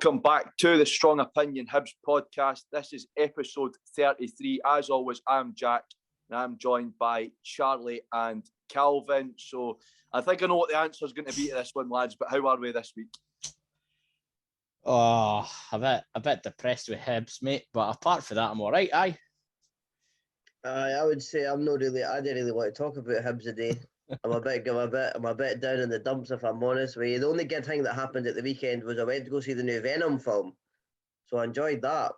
Welcome back to the Strong Opinion Hibs podcast. This is episode 33. As always, I'm Jack and I'm joined by Charlie and Calvin. So I think I know what the answer is going to be to this one, lads, but how are we this week? Oh, a bit depressed with Hibs, mate. But apart from that, I'm all right. Aye. I would say I didn't really want to talk about Hibs today. I'm a bit down in the dumps, if I'm honest with you. The only good thing that happened at the weekend was I went to go see the new Venom film, so I enjoyed that.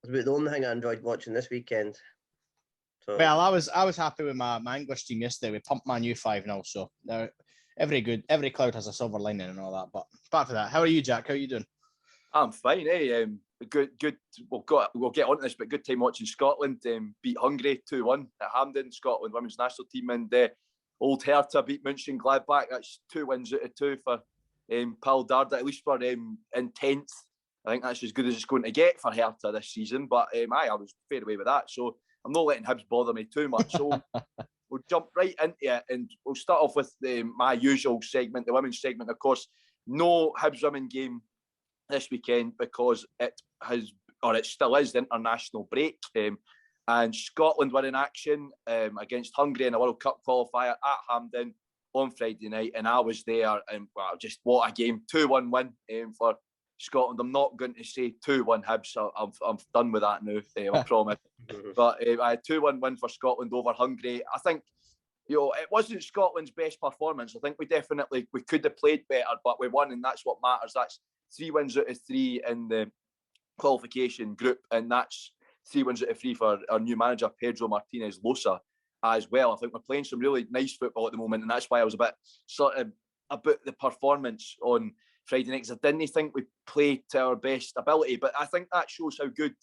It's about the only thing I enjoyed watching this weekend. So, well, I was happy with my English team yesterday. We pumped Man U 5-0, so every cloud has a silver lining and all that. But apart from that, how are you, Jack? How are you doing? I'm fine, eh? Good. We'll get on to this, but good time watching Scotland beat Hungary 2-1 at Hampden. Scotland women's national team, and Old Hertha beat Mönchengladbach. That's 2 wins out of 2 for Pal Darda, at least for in 10th. I think that's as good as it's going to get for Hertha this season. But I was fair away with that, so I'm not letting Hibs bother me too much. So we'll jump right into it, and we'll start off with my usual segment, the women's segment. Of course, no Hibs women game this weekend because it still is the international break. And Scotland were in action against Hungary in a World Cup qualifier at Hampden on Friday night, and I was there. And just what a game! 2-1 win for Scotland. I'm not going to say 2-1 Hibs. I'm done with that now. I promise. But I had 2-1 win for Scotland over Hungary. I think it wasn't Scotland's best performance. I think we could have played better, but we won, and that's what matters. That's 3 wins out of 3 in the qualification group, and that's 3 wins out of 3 for our new manager, Pedro Martinez Losa, as well. I think we're playing some really nice football at the moment, and that's why I was a bit sort of about the performance on Friday night, because I didn't think we played to our best ability. But I think that shows how good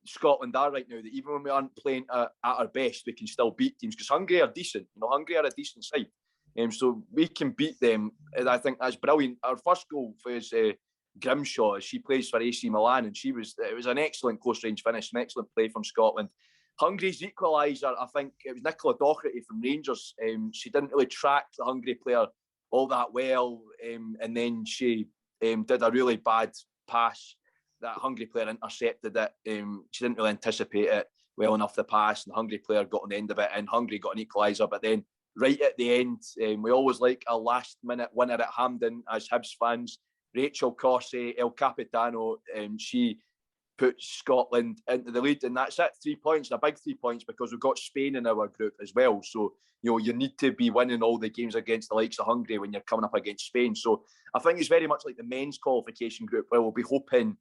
Scotland are right now, that even when we aren't playing at our best, we can still beat teams, because Hungary are decent. Hungary are a decent side. So we can beat them, and I think that's brilliant. Our first goal was Grimshaw. She plays for AC Milan, and it was an excellent close range finish, an excellent play from Scotland. Hungary's equaliser, I think it was Nicola Docherty from Rangers. She didn't really track the Hungary player all that well, and then she did a really bad pass. That Hungary player intercepted it. She didn't really anticipate it well enough, the pass, and the Hungary player got on the end of it, and Hungary got an equaliser. But then right at the end, we always like a last minute winner at Hampden as Hibs fans. Rachel Corsie, El Capitano, she put Scotland into the lead, and that's it. 3 points, and a big 3 points, because we've got Spain in our group as well. So you need to be winning all the games against the likes of Hungary when you're coming up against Spain. So I think it's very much like the men's qualification group, where we'll be hoping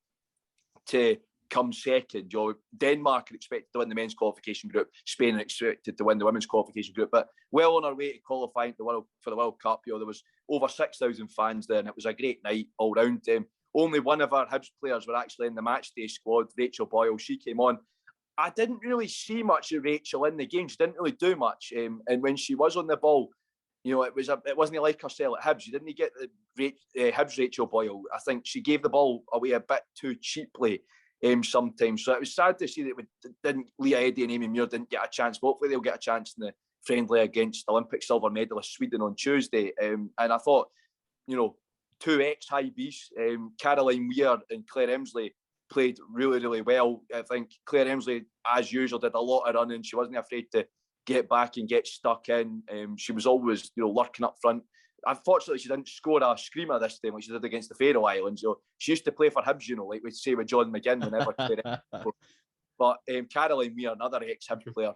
to come second. Denmark are expected to win the men's qualification group. Spain are expected to win the women's qualification group. But well on our way to qualifying for the World Cup. There was over 6,000 fans there, and it was a great night all round. Only one of our Hibs players were actually in the match day squad, Rachel Boyle. She came on. I didn't really see much of Rachel in the game. She didn't really do much. And when she was on the ball, it wasn't like herself at Hibs. You didn't get the Hibs Rachel Boyle. I think she gave the ball away a bit too cheaply sometimes. So it was sad to see that Leah Eddy and Amy Muir didn't get a chance. But hopefully they'll get a chance in the friendly against Olympic silver medalist Sweden on Tuesday. And I thought, 2 ex-high Bs, Caroline Weir and Claire Emsley, played really, really well. I think Claire Emsley, as usual, did a lot of running. She wasn't afraid to get back and get stuck in. She was always, lurking up front. Unfortunately, she didn't score a screamer this time like she did against the Faroe Islands. She used to play for Hibs, like we'd say with John McGinn whenever Claire. But Caroline Weir, another ex-Hibs player,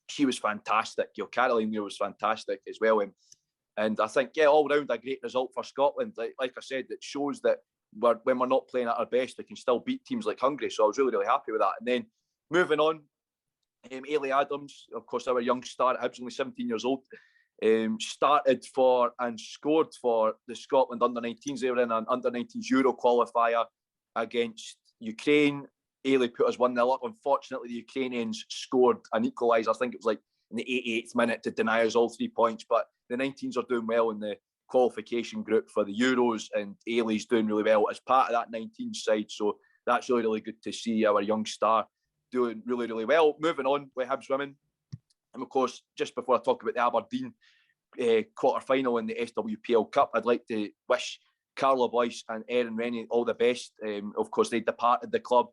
she was fantastic. Caroline Weir was fantastic as well. And I think, all round a great result for Scotland. Like I said, it shows that when we're not playing at our best, we can still beat teams like Hungary. So I was really, really happy with that. And then moving on, Ailey Adams, of course, our young star at Hibs, only 17 years old, started for and scored for the Scotland under-19s. They were in an under-19s Euro qualifier against Ukraine. Ailey put us 1-0 up. Unfortunately, the Ukrainians scored an equaliser. I think it was like in the 88th minute to deny us all 3 points. But the 19s are doing well in the qualification group for the Euros, and Ailey's doing really well as part of that 19 side. So that's really, really good to see our young star doing really, really well. Moving on with Hibs women. And of course, just before I talk about the Aberdeen quarter-final in the SWPL Cup, I'd like to wish Carla Boyce and Erin Rennie, all the best. Of course, they departed the club.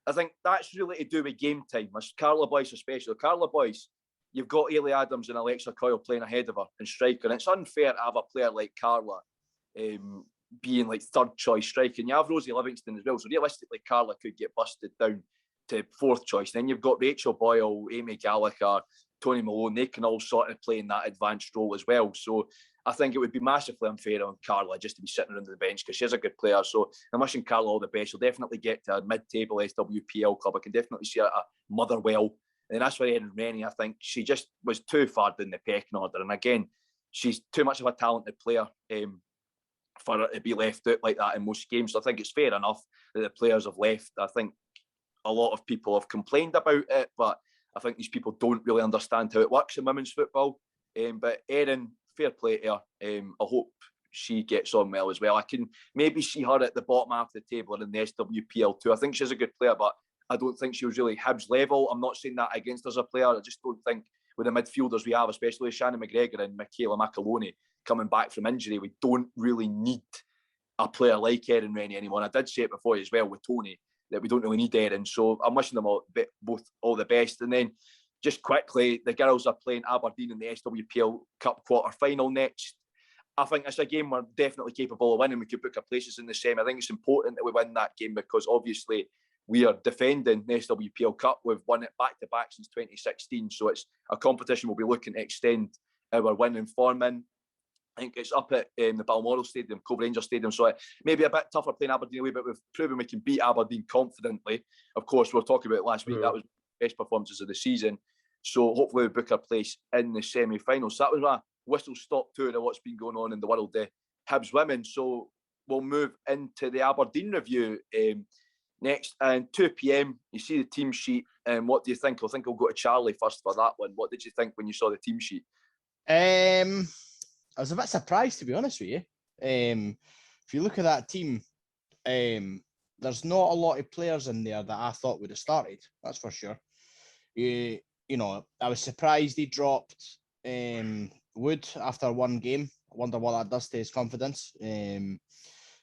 I think that's really to do with game time. Carla Boyce especially. Carla Boyce, you've got Ailey Adams and Alexa Coyle playing ahead of her and striker. And it's unfair to have a player like Carla being like third choice striker. And you have Rosie Livingston as well. So realistically, Carla could get busted down to fourth choice. Then you've got Rachel Boyle, Amy Gallagher, Tony Malone. They can all sort of play in that advanced role as well. So I think it would be massively unfair on Carla just to be sitting under the bench because she's a good player. So I'm wishing Carla all the best. She'll definitely get to a mid-table SWPL club. I can definitely see her at Motherwell. And as for Erin Rennie, I think she just was too far down the pecking order. And again, she's too much of a talented player for her to be left out like that in most games. So I think it's fair enough that the players have left. I think a lot of people have complained about it, but I think these people don't really understand how it works in women's football. But Erin, fair play to her. I hope she gets on well as well. I can maybe see her at the bottom half of the table in the SWPL too. I think she's a good player, but I don't think she was really Hibs level. I'm not saying that against her as a player. I just don't think with the midfielders we have, especially Shannon McGregor and Michaela McAloney coming back from injury, we don't really need a player like Erin Rennie anymore. And I did say it before as well with Tony that we don't really need Erin. So I'm wishing them both all the best. And then just quickly, the girls are playing Aberdeen in the SWPL Cup quarter-final next. I think it's a game we're definitely capable of winning. We could book our places in the semi. I think it's important that we win that game because obviously we are defending the SWPL Cup. We've won it back-to-back since 2016. So it's a competition we'll be looking to extend our winning form in. I think it's up at the Balmoral Stadium, Cove Rangers Stadium. So it may be a bit tougher playing Aberdeen away, but we've proven we can beat Aberdeen confidently. Of course, we were talking about it last week. That was the best performances of the season. So hopefully we book our place in the semi-finals. So that was my whistle-stop tour of what's been going on in the world of Hibs women. So we'll move into the Aberdeen review next. And 2 p.m, you see the team sheet. And what do you think? I think I'll go to Charlie first for that one. What did you think when you saw the team sheet? I was a bit surprised, to be honest with you. If you look at that team, there's not a lot of players in there that I thought would have started. That's for sure. You know, I was surprised he dropped Wood after one game. I wonder what that does to his confidence.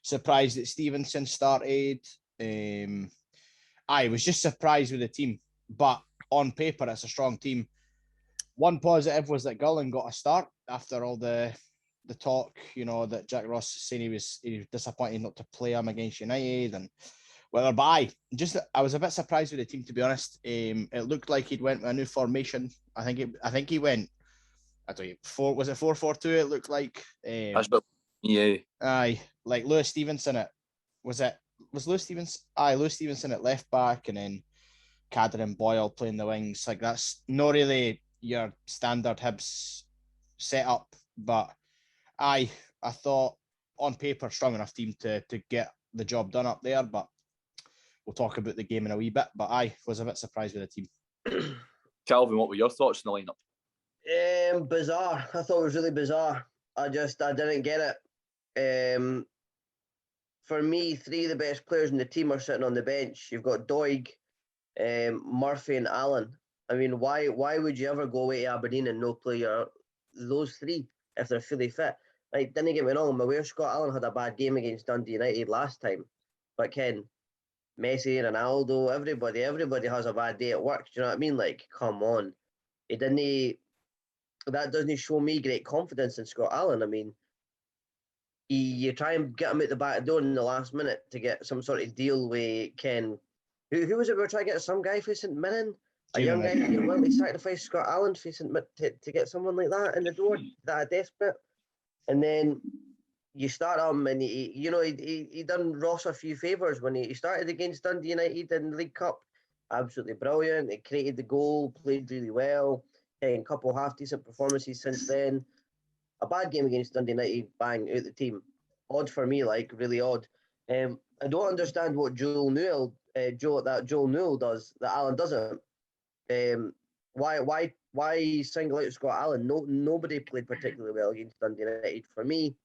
Surprised that Stevenson started. I was just surprised with the team. But on paper, it's a strong team. One positive was that Gullen got a start after all the talk, you know, that Jack Ross was saying he was disappointed not to play him against United and whether. But I was a bit surprised with the team, to be honest. It looked like he'd went with a new formation. I think he went. I don't know. Was it 4-4-2? It looked like. Yeah. Aye, like Lewis Stevenson. Was Lewis Stevenson? Aye, Lewis Stevenson at left back, and then Cadder and Boyle playing the wings. Like that's not really your standard Hibs setup, but I thought on paper strong enough team to get the job done up there, but we'll talk about the game in a wee bit. But I was a bit surprised with the team. Calvin, what were your thoughts on the lineup? Bizarre. I thought it was really bizarre. I didn't get it. For me, 3 of the best players in the team are sitting on the bench. You've got Doig, Murphy and Allen. I mean, why would you ever go away to Aberdeen and no play those 3 if they're fully fit? Like, didn't get me wrong, I'm aware Scott Allen had a bad game against Dundee United last time. But Ken, Messi, Ronaldo, everybody has a bad day at work. Do you know what I mean? Like, come on. That doesn't show me great confidence in Scott Allen. I mean, you try and get him at the back door in the last minute to get some sort of deal with Ken. Who was it we were trying to get? Some guy for St Mirren? A young guy who willing to sacrifice Scott Allen for to get someone like that in the door, that desperate. And then you start him, and he done Ross a few favours when he started against Dundee United in the League Cup. Absolutely brilliant. He created the goal, played really well, and a couple half decent performances since then. A bad game against Dundee United, bang, out the team. Odd for me, like really odd. I don't understand what Joel Newell does that Allen doesn't. Why single out Scott Allen? Nobody played particularly well against Dundee United. For me,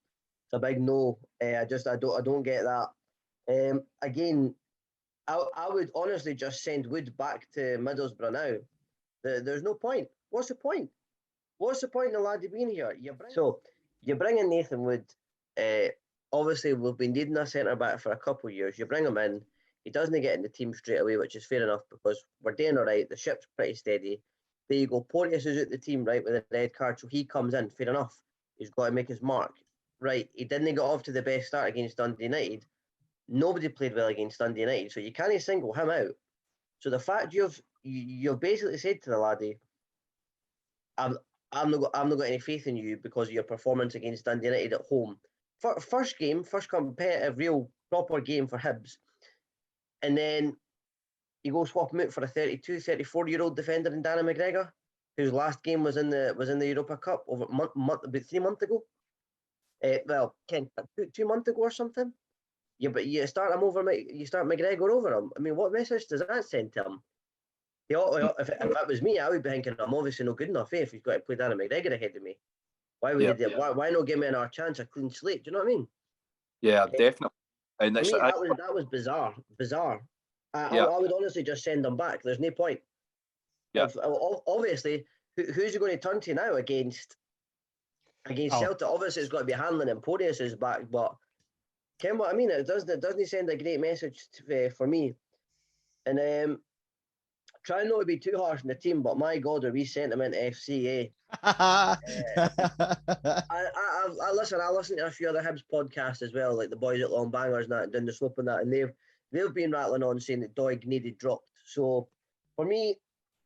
it's a big no. I don't get that. Again, I would honestly just send Wood back to Middlesbrough now. There's no point. What's the point? What's the point in the lad being here? You bring in Nathan Wood. obviously we've been needing a centre back for a couple of years. You bring him in, he doesn't get in the team straight away, which is fair enough because we're doing all right. The ship's pretty steady. There you go. Porteous is out the team, right, with a red card, so he comes in. Fair enough. He's got to make his mark. Right, he didn't get off to the best start against Dundee United. Nobody played well against Dundee United, so you can't single him out. So the fact you've basically said to the laddie, I'm not got any faith in you because of your performance against Dundee United at home. First competitive, real proper game for Hibs, and then you go swap him out for a 32, 34-year-old defender in Danny McGregor, whose last game was in the Europa Cup about 3 months ago. Ken, 2 months ago or something. Yeah, but you start him over. You start McGregor over him. I mean, what message does that send to him? If that was me, I would be thinking I'm obviously not good enough. If he's got to play Danny McGregor ahead of me, why would he do? Why not give me another chance, a clean slate? Do you know what I mean? Yeah, definitely. And for me, that was bizarre. I would honestly just send him back. There's no point. Yeah. Obviously, who's he going to turn to now against Celtic? Obviously, it's got to be Hanlon and Porteous is back, but. Ken, what I mean, it doesn't send a great message for me. And try not to be too harsh on the team, but my God, are we sentiment FCA? I listen to a few other Hibs podcasts as well, like the boys at Long Bangers and that, and doing the slope and that, and they've been rattling on saying that Doig needed dropped. So for me,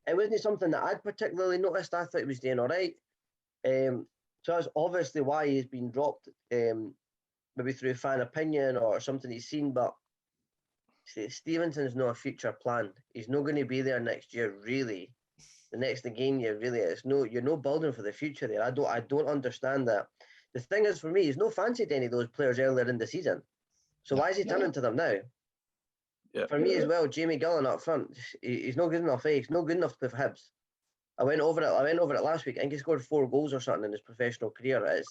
it wasn't something that I'd particularly noticed. I thought he was doing all right. So that's obviously why he's been dropped. Maybe through fan opinion or something he's seen, but Stevenson's not a future plan. He's not going to be there next year, really. The next game year, really, you're no building for the future there. I don't understand that. The thing is, for me, he's no fancied any of those players earlier in the season. So why is he turning to them now? Yeah. For me as well, Jamie Gillan up front, he's not good enough. He's not good enough to play for Hibs. I went over it last week. I think he scored 4 goals or something in his professional career.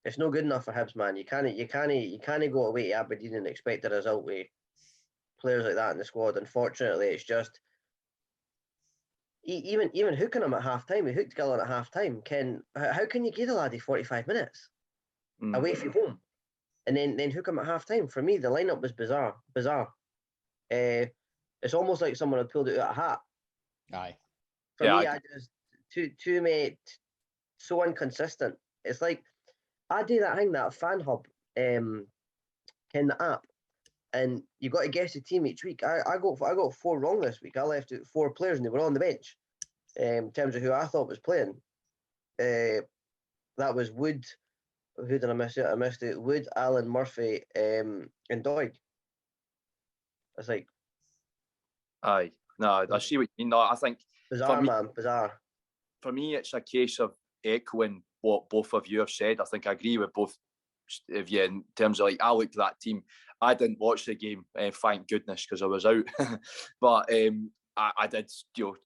It's no good enough for Hibs, man. You can't go away to Aberdeen and expect a result with players like that in the squad. Unfortunately, it's just even hooking him at half time. He hooked Gillan at half time. How can you give a laddie 45 minutes away from home, and then hook him at half time? For me, the lineup was bizarre. It's almost like someone had pulled it out of a hat. Aye. For me, I just too mate, so inconsistent. It's like. I do that thing, that fan hub, in the app, and you got to guess the team each week. I got 4 wrong this week. I left out 4 players and they were on the bench. In terms of who I thought was playing, that was Wood. Who did I miss out? I missed out Wood, Allen, Murphy, and Doig. It's like, aye, no, I see what you mean. No, I think bizarre. For me, it's a case of echoing what both of you have said. I think I agree with both of you in terms of, like, I looked at that team. I didn't watch the game, thank goodness, because I was out. But I did,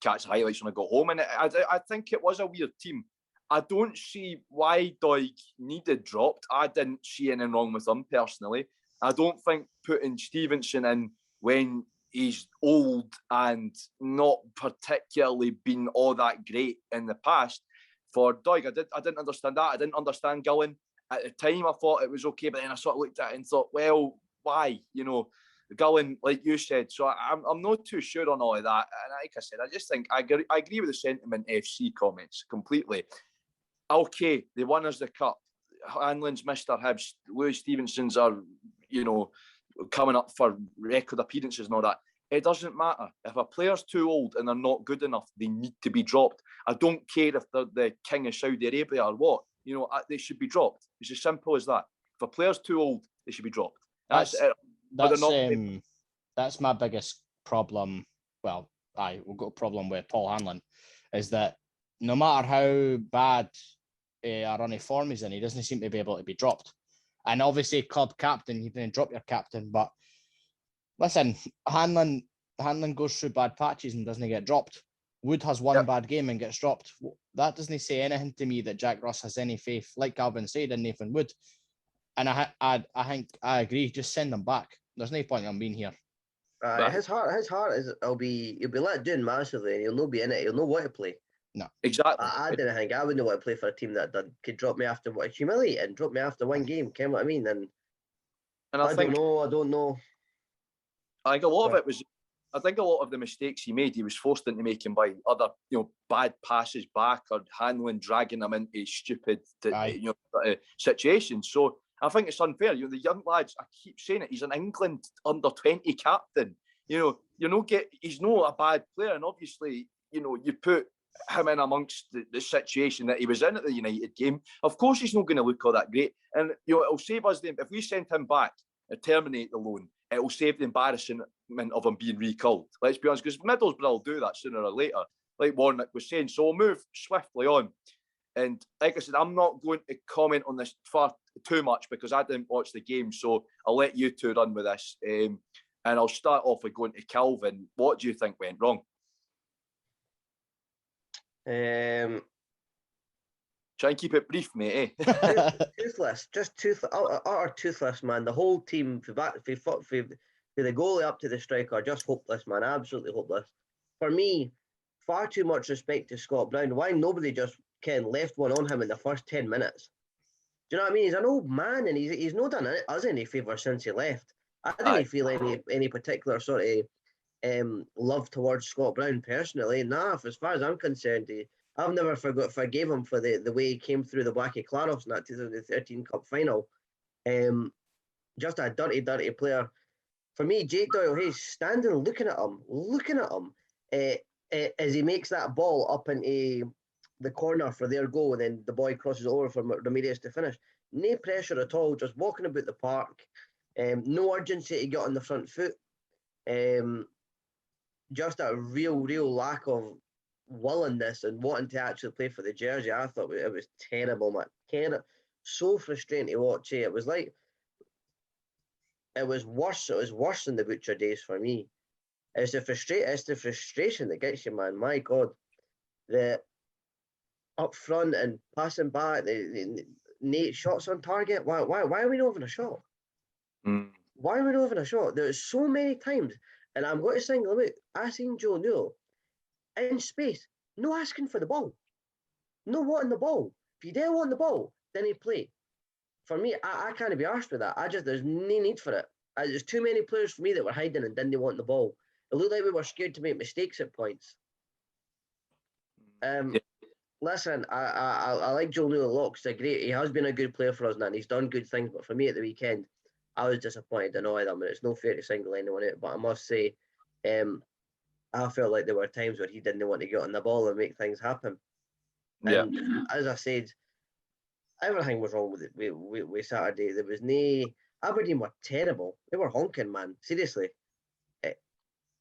catch the highlights when I got home, and I think it was a weird team. I don't see why Doig needed dropped. I didn't see anything wrong with him personally. I don't think putting Stevenson in when he's old and not particularly been all that great in the past. For Doig, I didn't understand that. I didn't understand Gillan. At the time, I thought it was okay, but then I sort of looked at it and thought, well, why? Gillan, like you said. So I'm not too sure on all of that. And like I said, I just think I agree with the sentiment FC comments completely. Okay, they won us the cup. Hanlon's Mr. Hibs. Louis Stevenson's are, coming up for record appearances and all that. It doesn't matter. If a player's too old and they're not good enough, they need to be dropped. I don't care if they're the king of Saudi Arabia or what. They should be dropped. It's as simple as that. If a player's too old, they should be dropped. That's my biggest problem. Well, we've got a problem with Paul Hanlon, is that no matter how bad a run of form he's in, he doesn't seem to be able to be dropped. And obviously, club captain, you can drop your captain, but listen, Hanlon goes through bad patches and doesn't get dropped. Wood has one bad game and gets dropped. That doesn't say anything to me that Jack Ross has any faith, like Calvin said, in Nathan Wood. And I think I agree. Just send them back. There's no point in him being here. His heart is he'll be let down massively. He'll not be in it. He'll not want to play. No. Exactly. I didn't think I wouldn't want to play for a team that could drop me after humiliate and drop me after one game. Can what I mean? And I don't know. I think a lot of it was. I think a lot of the mistakes he made, he was forced into making by other, bad passes back or handling, dragging them into stupid, situations. So I think it's unfair. The young lads, I keep saying it, he's an England under-20 captain. He's not a bad player, and obviously, you put him in amongst the situation that he was in at the United game. Of course, he's not going to look all that great, and it'll save us if we send him back and terminate the loan. It will save the embarrassment of him being recalled. Let's be honest, because Middlesbrough will do that sooner or later, like Warnock was saying. So we'll move swiftly on. And like I said, I'm not going to comment on this far too much because I didn't watch the game. So I'll let you two run with this. And I'll start off with going to Calvin. What do you think went wrong? Try and keep it brief, mate. Toothless, utter toothless, man. The whole team, for the goalie up to the striker, just hopeless, man. Absolutely hopeless. For me, far too much respect to Scott Brown. Why nobody just left one on him in the first 10 minutes? Do you know what I mean? He's an old man, and he's not done us any favour since he left. I didn't feel any particular sort of love towards Scott Brown personally. Nah, as far as I'm concerned, I've never forgave him for the way he came through the Blackie Claros in that 2013 Cup final. Just a dirty, dirty player. For me, Jake Doyle-Hayes standing looking at him as he makes that ball up into the corner for their goal, and then the boy crosses over for Ramirez to finish. No pressure at all, just walking about the park. No urgency to get on the front foot. Just a real lack of willingness and wanting to actually play for the jersey. I thought it was terrible, man. So frustrating to watch. It was like it was worse than the Butcher days for me. It's the frustration that gets you, man. My God, the up front and passing back, the shots on target. Why are we not having a shot? Why are we not having a shot? There's so many times, and I'm going to single him out. I seen Joe Newell in space, no asking for the ball, no wanting the ball. If you dare want the ball, then he play. For me, I can't be arsed with that. There's no need for it. There's too many players for me that were hiding and didn't want the ball. It looked like we were scared to make mistakes at points. Listen, I like Joe Newell a lot because he has been a good player for us now, and he's done good things. But for me at the weekend, I was disappointed in all of them, and it's no fair to single anyone out. But I must say, I felt like there were times where he didn't want to get on the ball and make things happen. Yeah. And as I said, everything was wrong with Saturday. There was no. Aberdeen were terrible. They were honking, man. Seriously,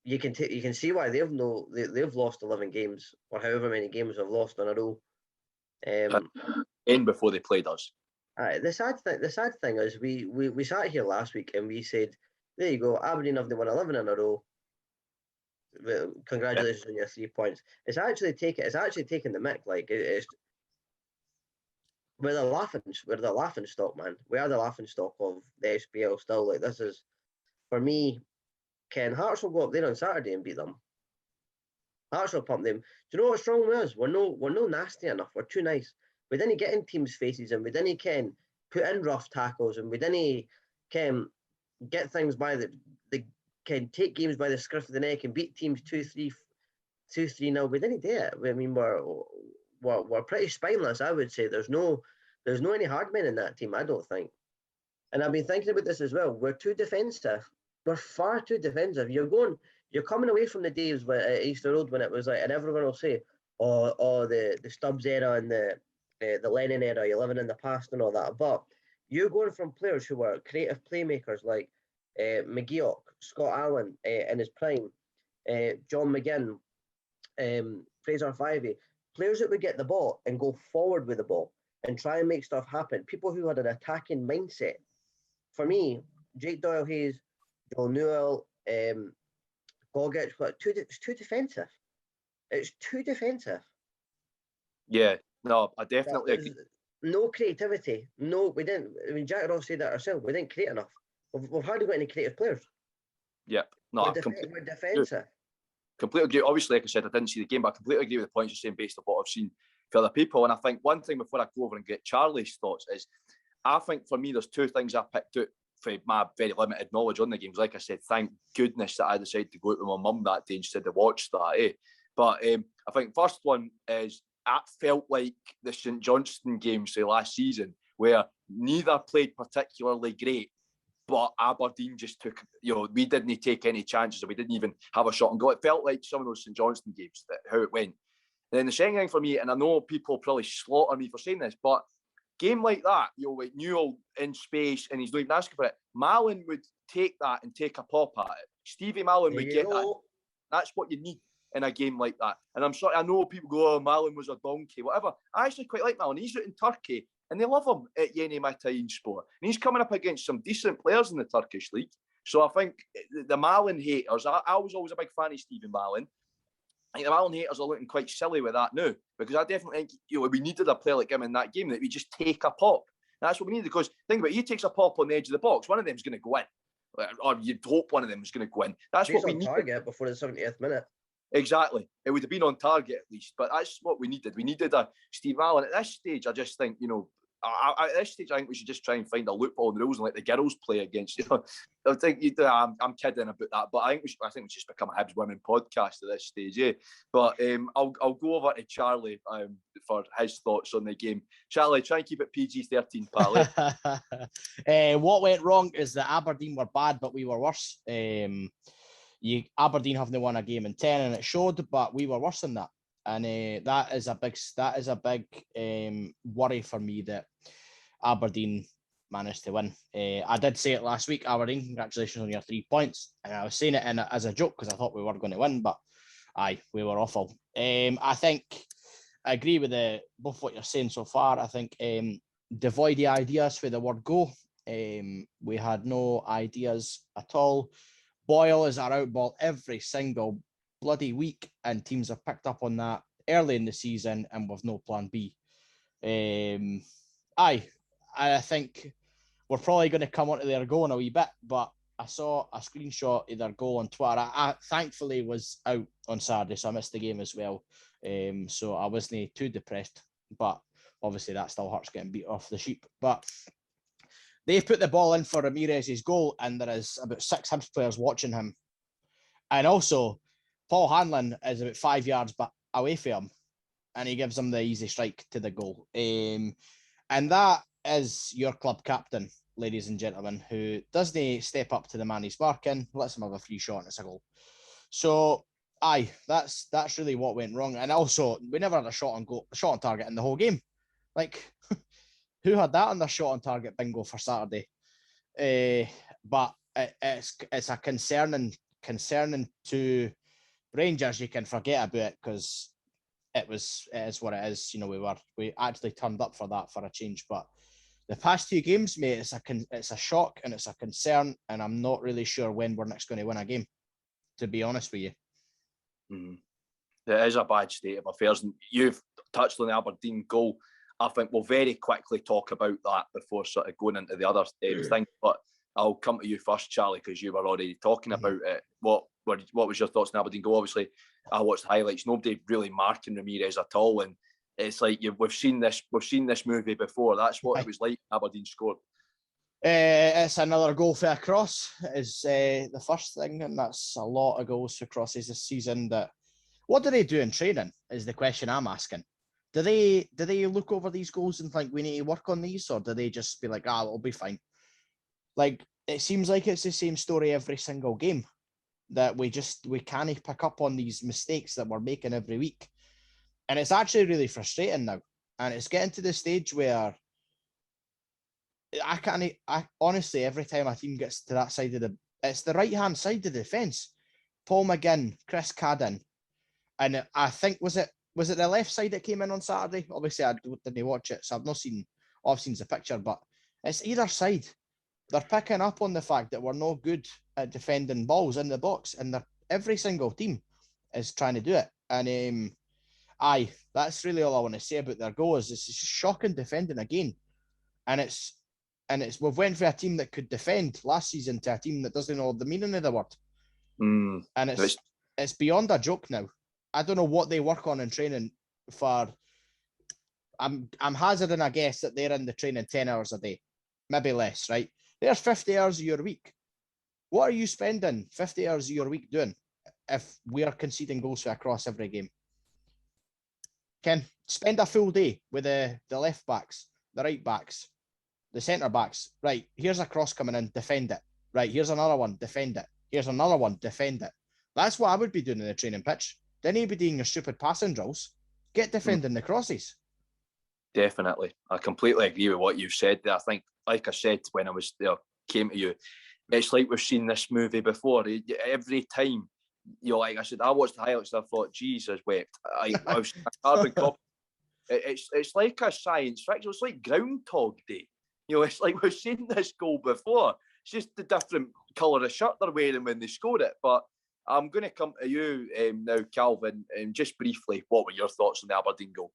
you can see why they've lost 11 games or however many games they've lost in a row. In before they played us. The sad thing is we sat here last week and we said, there you go, Aberdeen have won 11 in a row. Well, congratulations on your 3 points. It's actually taking the mick. Like it's we're the laughing stock, man. We are the laughing stock of the SPL still. Like this is, for me, Ken Hearts will go up there on Saturday and beat them. Hearts will pump them. Do you know what's wrong with us? We're no nasty enough. We're too nice. We didn't get in teams' faces, and we didn't put in rough tackles, and we didn't get things by can take games by the scruff of the neck and beat teams 2-3 now. We didn't do it. I mean, we're pretty spineless, I would say. There's no any hard men in that team, I don't think. And I've been thinking about this as well. We're too defensive. We're far too defensive. You're coming away from the days at Easter Road when it was like, and everyone will say, oh, the Stubbs era and the Lennon era, you're living in the past and all that. But you're going from players who were creative playmakers like McGeoch, Scott Allen in his prime, John McGinn, Fraser Fivey, players that would get the ball and go forward with the ball and try and make stuff happen. People who had an attacking mindset. For me, Jake Doyle-Hayes, Joe Newell, Gogic, it's too defensive. It's too defensive. Yeah, no, I definitely agree. No creativity. No, we didn't. I mean, Jack Ross said that ourselves. We didn't create enough. We've hardly got any creative players. Yeah, no, we're defensive. completely agree. Obviously, like I said, I didn't see the game, but I completely agree with the points you're saying based on what I've seen for other people. And I think one thing before I go over and get Charlie's thoughts is, I think for me, there's two things I picked out for my very limited knowledge on the games. Like I said, thank goodness that I decided to go out with my mum that day instead of watch that. But I think first one is, it felt like the St Johnstone games say last season, where neither played particularly great, but Aberdeen just took, we didn't take any chances, or we didn't even have a shot on goal. It felt like some of those St Johnstone games, how it went. And then the second thing for me, and I know people probably slaughter me for saying this, but game like that, with Newell in space and he's not even asking for it, Mallon would take that and take a pop at it. Stevie Mallon would get that. That's what you need in a game like that. And I'm sorry, I know people go, oh, Mallon was a donkey, whatever. I actually quite like Mallon. He's out in Turkey and they love him at Yeni Matayinspor. And he's coming up against some decent players in the Turkish league. So I think the Mallon haters, I was always a big fan of Stevie Mallon. I think the Mallon haters are looking quite silly with that now, because I definitely think we needed a player like him in that game, that we just take a pop. And that's what we needed, because think about it, he takes a pop on the edge of the box, one of them's going to go in, or you'd hope one of them is going to go in. That's what we needed. Target before the 70th minute. Exactly. It would have been on target at least, but that's what we needed. We needed a Steve Mallon. At this stage, I just think, at this stage, I think we should just try and find a loophole in the rules and let the girls play against. I think I'm kidding about that, but I think we should just become a Hibs women podcast at this stage. Yeah. But I'll go over to Charlie for his thoughts on the game. Charlie, try and keep it PG-13, pal. What went wrong is that Aberdeen were bad, but we were worse. Aberdeen haven't won a game in 10, and it showed, but we were worse than that. And that is a big worry for me, that Aberdeen managed to win. I did say it last week, Aberdeen, congratulations on your 3 points. And I was saying it as a joke because I thought we were going to win, but we were awful. I think I agree with both what you're saying so far. I think devoid the ideas for the word go. We had no ideas at all. Boyle is our outball every single bloody week, and teams have picked up on that early in the season and with no plan B. I think we're probably going to come onto their goal in a wee bit, but I saw a screenshot of their goal on Twitter. I thankfully was out on Saturday, so I missed the game as well. So I wasn't too depressed, but obviously that still hurts getting beat off the sheep. But they've put the ball in for Ramirez's goal, and there is about 6 Hibs players watching him. And also, Paul Hanlon is about 5 yards away from him, and he gives him the easy strike to the goal. And that is your club captain, ladies and gentlemen, who doesn't step up to the man he's marking, lets him have a free shot and it's a goal. So, that's really what went wrong. And also, we never had a shot on target in the whole game. Like, who had that on their shot on target bingo for Saturday? But it's a concerning to Rangers. You can forget about it because it is what it is. We actually turned up for that for a change. But the past 2 games, mate, it's a shock and it's a concern, and I'm not really sure when we're next going to win a game, to be honest with you. Mm-hmm. It is a bad state of affairs, and you've touched on the Aberdeen goal. I think we'll very quickly talk about that before sort of going into the other thing. But I'll come to you first, Charlie, because you were already talking about it. What was your thoughts on Aberdeen goal? Obviously, I watched the highlights. Nobody really marking Ramirez at all, and it's like we've seen this movie before. That's what it was like. Aberdeen scored. It's another goal for a cross. Is the first thing, and that's a lot of goals for crosses this season. What do they do in training? Is the question I'm asking. Do they look over these goals and think we need to work on these, or do they just be like, it'll be fine? Like, it seems like it's the same story every single game, that we can't pick up on these mistakes that we're making every week. And it's actually really frustrating now. And it's getting to the stage where I honestly, every time a team gets to that side it's the right-hand side of the defence. Paul McGinn, Chris Cadden, and I think, was it the left side that came in on Saturday? Obviously, I didn't watch it, so I've seen the picture, but it's either side. They're picking up on the fact that we're no good at defending balls in the box, and every single team is trying to do it. And that's really all I want to say about their goal. Is it's shocking defending again, and we've went for a team that could defend last season to a team that doesn't know the meaning of the word. And it's beyond a joke now. I don't know what they work on in training for. I'm hazarding a guess that they're in the training 10 hours a day, maybe less, right? There's 50 hours of your week. What are you spending 50 hours of your week doing if we are conceding goals across every game? Ken, spend a full day with the left backs, the right backs, the centre backs. Right, here's a cross coming in, defend it. Right, here's another one, defend it. Here's another one, defend it. That's what I would be doing in the training pitch. Then you'd be doing your stupid passing drills. Get defending the crosses. Definitely. I completely agree with what you've said there. I think, like I said, when I was there, came to you, it's like we've seen this movie before. Every time, like I said, I watched the highlights and I thought, Jesus wept. I was carbon copy. It's like a science fiction. It's like Groundhog Day. It's like we've seen this goal before. It's just the different colour of shirt they're wearing when they scored it. But I'm going to come to you now, Calvin, just briefly. What were your thoughts on the Aberdeen goal?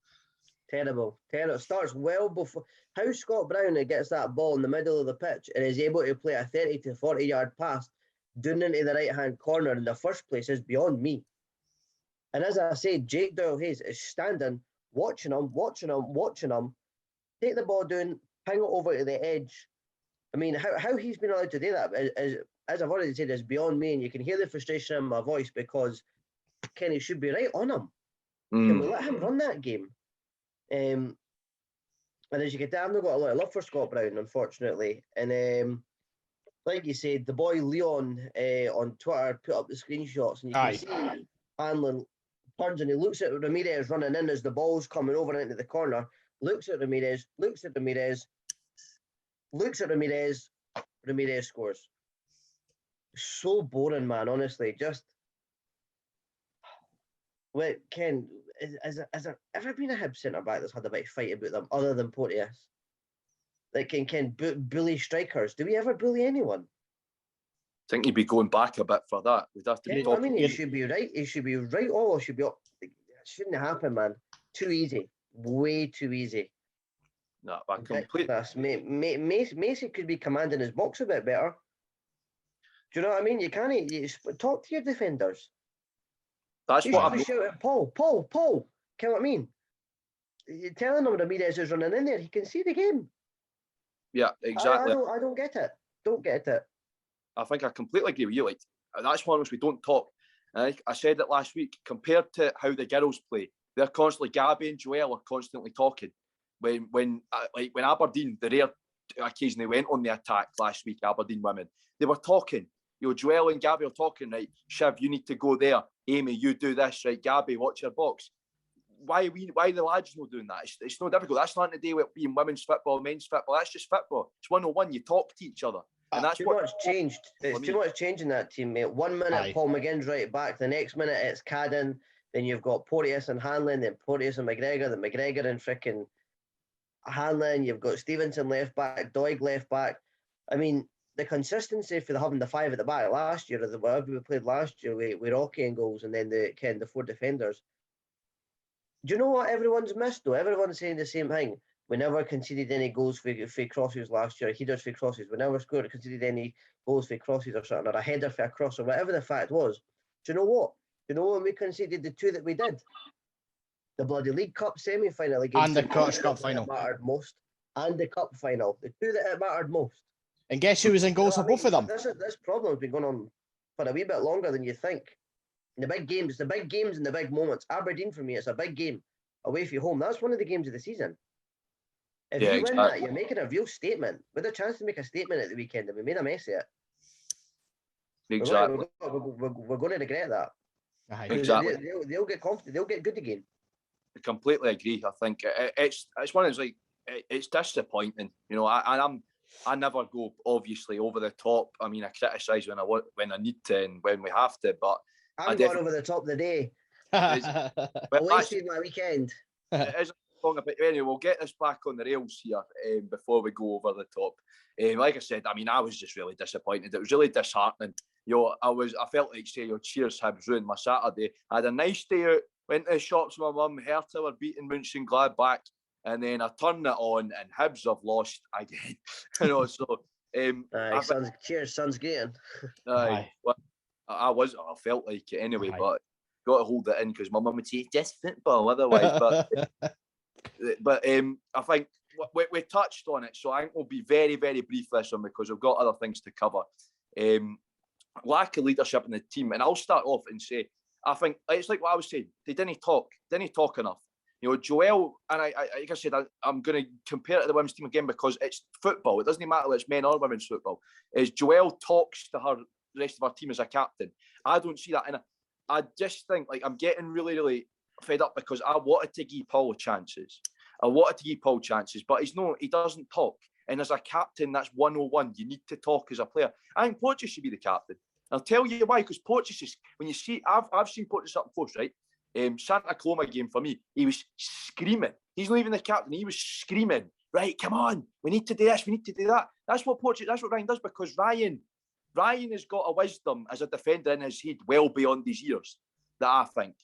Terrible. It starts well before. How Scott Brown gets that ball in the middle of the pitch and is able to play a 30 to 40 yard pass down into the right hand corner in the first place is beyond me. And as I said, Jake Doyle-Hayes is standing, watching him, take the ball down, ping it over to the edge. I mean, how he's been allowed to do that, as I've already said, is beyond me. And you can hear the frustration in my voice because Kenny should be right on him. Can we let him run that game? And as you can tell, I've not got a lot of love for Scott Brown, unfortunately. And like you said, the boy Leon on Twitter put up the screenshots, and you can see Hanlon turns and he looks at Ramirez running in as the ball's coming over into the corner. Looks at Ramirez, Ramirez scores. So boring, man, honestly. Just, well, Ken, has there ever been a Hibs centre-back that's had a big fight about them other than Porteous? Like, can bully strikers? Do we ever bully anyone? I think you'd be going back a bit for that. We'd have to be talking. I mean, he should be right. He should be right. Oh, it should be up. It shouldn't happen, man. Too easy. Way too easy. No, I completely. Macy could be commanding his box a bit better. Do you know what I mean? You can't talk to your defenders. That's you what I'm shout at Paul. You know what I mean? You're telling him Ramirez is running in there. He can see the game. Yeah, exactly. I don't get it. Don't get it. I think I completely agree with you. Like, that's one which we don't talk. I said it last week. Compared to how the girls play, they're constantly, Gabby and Joelle are constantly talking. When Aberdeen, the rare occasion they went on the attack last week, Aberdeen women, they were talking. Joelle and Gabby are talking, right? Shiv, you need to go there. Amy, you do this, right? Gabby, watch your box. Why the lads not doing that? It's not difficult. That's nothing to do with being women's football, men's football. That's just football. It's 101. You talk to each other. And that's too much changed. It's too much change in that team, mate. 1 minute, Paul McGinn's right back. The next minute, it's Cadden. Then you've got Porteous and Hanlon. Then Porteous and McGregor. Then McGregor and frickin' Hanlon. You've got Stevenson left back. Doig left back. I mean, the consistency for having the five at the back last year, or whatever we played last year with Rocky and goals, and then the four defenders. Do you know what everyone's missed though? Everyone's saying the same thing. We never conceded any goals for crosses last year. Headers for crosses. We never conceded any goals for crosses or something, or a header for a cross, or whatever the fact was. Do you know what? Do you know when we conceded the two that we did? The bloody League Cup semi-final against and the Scottish Cup final mattered most, and the Cup final. The two that it mattered most. And guess who was in goals for both of them? This problem's been going on for a wee bit longer than you think. The big games and the big moments. Aberdeen for me, it's a big game away from home. That's one of the games of the season. If you win that, you're making a real statement. With a chance to make a statement at the weekend, and we made a mess of it. Exactly. We're going to regret that. Exactly. They'll get confident. They'll get good again. I completely agree. I think it's one of those, like, it's disappointing. I never go obviously over the top. I mean, I criticise when I need to and when we have to, but I'm going over the top of the day. I wasted my weekend. It is long about, anyway, we'll get this back on the rails here before we go over the top. Like I said, I mean, I was just really disappointed. It was really disheartening. I felt like say, cheers, Hibs ruined my Saturday. I had a nice day out, went to the shops with my mum, Hertha were beating Mönchengladbach, and then I turned it on and Hibs have lost again. So Sun's getting. Well, I felt like it anyway, Aye. but got to hold it in because my mum would say just football otherwise. But I think we touched on it, so I think we'll be very, very brief this one because we've got other things to cover. Lack of leadership in the team, and I'll start off and say, I think it's like what I was saying. They didn't talk enough. You know, Joelle, and I like I said, I'm going to compare it to the women's team again because it's football. It doesn't matter whether it's men or women's football. Is Joelle talks to the rest of our team as a captain. I don't see that, and I just think like I'm getting really, really fed up because I wanted to give Paul chances. But he doesn't talk. And as a captain, that's 101. You need to talk as a player. I think Porteous should be the captain. I'll tell you why, because Porteous is, when you see, I've seen Porteous up close, right? Santa Coloma game for me, he was screaming. He's not even the captain. He was screaming, right, come on, we need to do this, we need to do that. That's what Ryan does, because Ryan has got a wisdom as a defender in his head well beyond his years, that I think.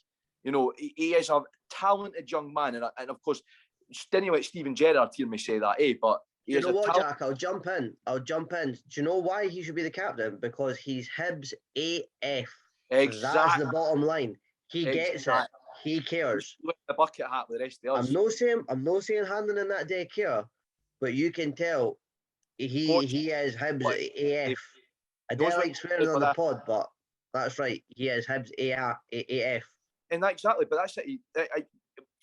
You know, he is a talented young man. And of course, didn't let Steven Gerrard hear me say that, but you know what, Jack? I'll jump in. Do you know why he should be the captain? Because he's Hibs AF. Exactly. That's the bottom line. He gets it. He cares. The bucket hat with the rest of us. I'm not saying handing in that day care, but you can tell he is Hibs AF. I don't like swearing on the pod, but that's right. He is Hibs AF. And exactly, but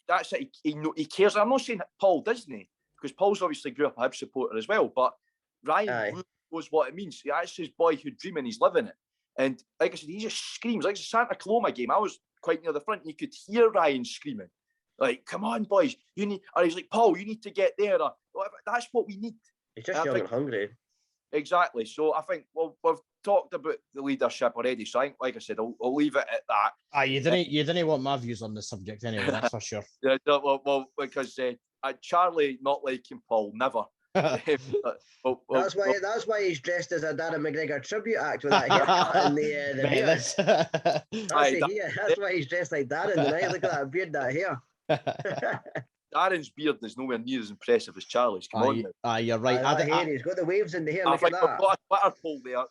that's it. He cares. I'm not saying Paul doesn't, because Paul's obviously grew up a Hibs supporter as well, but Ryan really knows what it means. That's his boyhood dream and he's living it. And like I said, he just screams. Like the Santa Coloma game, I was quite near the front and you could hear Ryan screaming. Like, come on, boys, you need, or he's like, Paul, you need to get there. Or, that's what we need. He's just young and hungry. Exactly. So I think, well, we've talked about the leadership already. So I think, like I said, I'll leave it at that. You didn't want my views on the subject anyway, that's for sure. Yeah, well, because Charlie not liking Paul, never. That's why he's dressed as a Darren McGregor tribute act with that haircut and the beard. That's why he's dressed like Darren tonight. Look at that beard, that hair. Darren's beard is nowhere near as impressive as Charlie's. Come on now. You're right. He's got the waves in the hair. Look at that. We've got a Twitter poll there.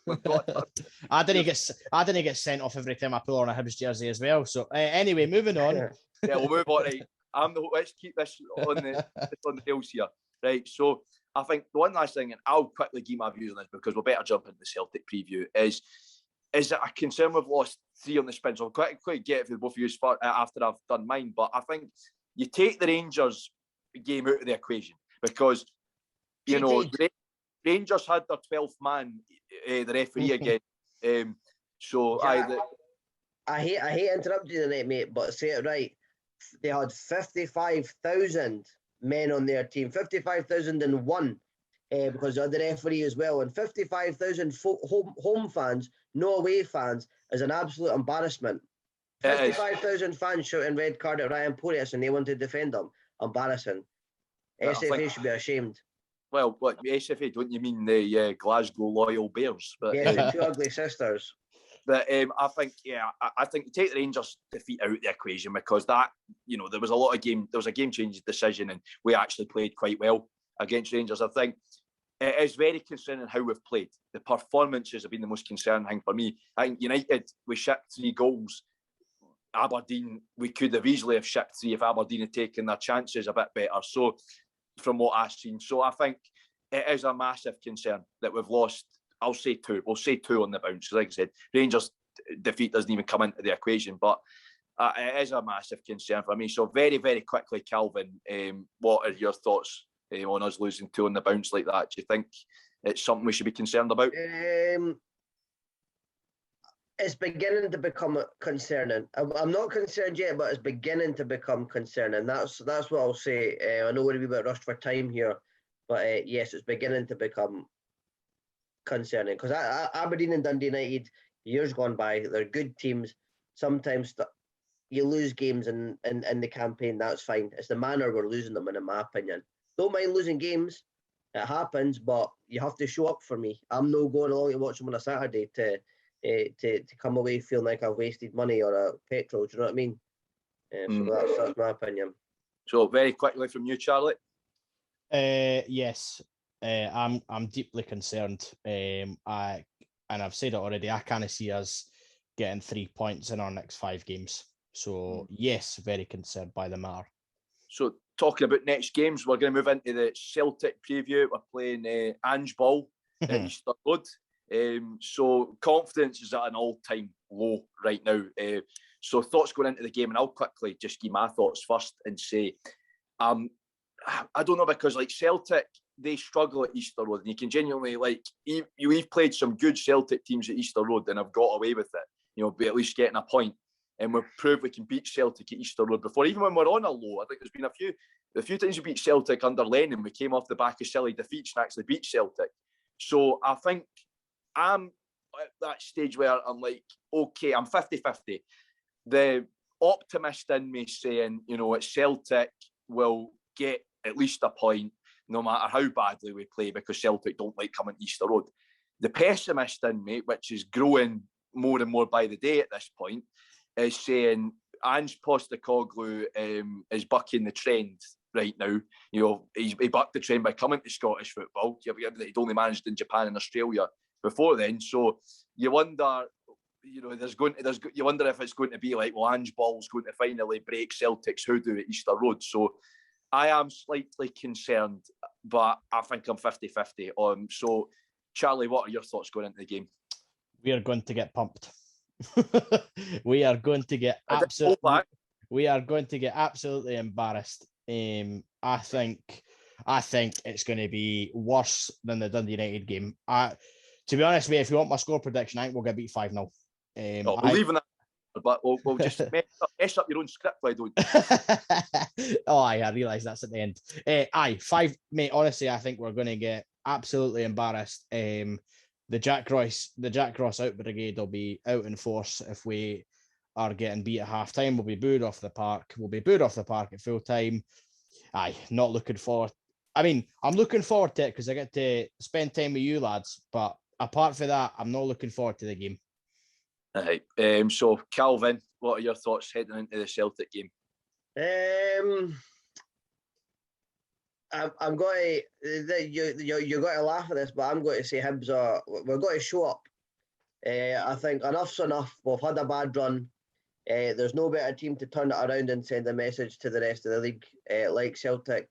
I didn't get sent off every time I pull on a Hibs jersey as well. So anyway, moving on. Yeah, we'll move on. Right, let's keep this on the rails here. Right, so I think the one last thing, and I'll quickly give my views on this because we'll better jump into the Celtic preview, is it a concern we've lost 3 on the spin? So I'll quickly get it for both of you after I've done mine. But I think you take the Rangers game out of the equation because, you know, Rangers had their 12th man, the referee again. I hate interrupting you tonight, mate, but say it right. They had 55,000 men on their team, 55,001 because they had the referee as well, and 55,000 home fans, no away fans, is an absolute embarrassment. 55,000 fans shouting red card at Ryan Porteous and they want to defend them. Embarrassing. SFA should be ashamed. Well, what SFA? Don't you mean the Glasgow Loyal Bears? But, the 2 ugly sisters. But I think, I think you take the Rangers defeat out of the equation because that, you know, there was a game-changing decision and we actually played quite well against Rangers. I think it is very concerning how we've played. The performances have been the most concerning thing for me. I think United, we shipped 3 goals. Aberdeen, we could have easily have shipped 3 if Aberdeen had taken their chances a bit better. So, from what I've seen. So I think it is a massive concern that we've lost. I'll say 2. We'll say 2 on the bounce. Like I said, Rangers defeat doesn't even come into the equation, but it is a massive concern for me. So very, very quickly, Calvin, what are your thoughts on us losing 2 on the bounce like that? Do you think it's something we should be concerned about? It's beginning to become concerning. I'm not concerned yet, but it's beginning to become concerning. That's what I'll say. I know we're a wee bit rushed for time here, but yes, it's beginning to become concerning because Aberdeen and Dundee United, years gone by, they're good teams. Sometimes you lose games in the campaign, that's fine. It's the manner we're losing them in my opinion. Don't mind losing games, it happens, but you have to show up for me. I'm no going along to watch them on a Saturday to come away feeling like I've wasted money or a petrol. Do you know what I mean? So that's my opinion. So very quickly from you, Charlie. Yes, I'm deeply concerned. And I've said it already. I can't see us getting 3 points in our next 5 games. So, yes, very concerned by the matter. So, talking about next games, we're going to move into the Celtic preview. We're playing Ange Ball at Easter Road. So, confidence is at an all-time low right now. So, thoughts going into the game, and I'll quickly just give my thoughts first and say, I don't know, because like Celtic, they struggle at Easter Road, and you can genuinely, like, we've played some good Celtic teams at Easter Road and have got away with it, you know, be at least getting a point. And we've proved we can beat Celtic at Easter Road before, even when we're on a low. I think there's been a few times we beat Celtic under Lennon. We came off the back of silly defeats and actually beat Celtic. So I think I'm at that stage where I'm like, okay, I'm 50-50. The optimist in me saying, you know, at Celtic will get at least a point, no matter how badly we play, because Celtic don't like coming to Easter Road. The pessimist in me, which is growing more and more by the day at this point, is saying Ange Postecoglou is bucking the trend right now. You know, he bucked the trend by coming to Scottish football. He'd only managed in Japan and Australia before then. So you wonder, you know, you wonder if it's going to be like, well, Ange Ball's going to finally break Celtic's hoodoo at Easter Road. So I am slightly concerned, but I think I'm 50-50. So, Charlie, what are your thoughts going into the game? We are going to get pumped. We are going to get absolutely embarrassed. I think it's going to be worse than the Dundee United game. To be honest with you, if you want my score prediction, I think we'll get beat 5-0. Leaving that, but we'll just mess up your own script, why don't you? I realise that's at the end. 5, mate. Honestly, I think we're going to get absolutely embarrassed. The Jack Ross out brigade will be out in force if we are getting beat at half time. We'll be booed off the park. We'll be booed off the park at full time. Not looking forward. I mean, I'm looking forward to it because I get to spend time with you lads. But apart from that, I'm not looking forward to the game. Right. So, Calvin, what are your thoughts heading into the Celtic game? I'm going to, you're going to laugh at this, but I'm going to say Hibs we're going to show up. I think enough's enough. We've had a bad run. There's no better team to turn it around and send a message to the rest of the league like Celtic.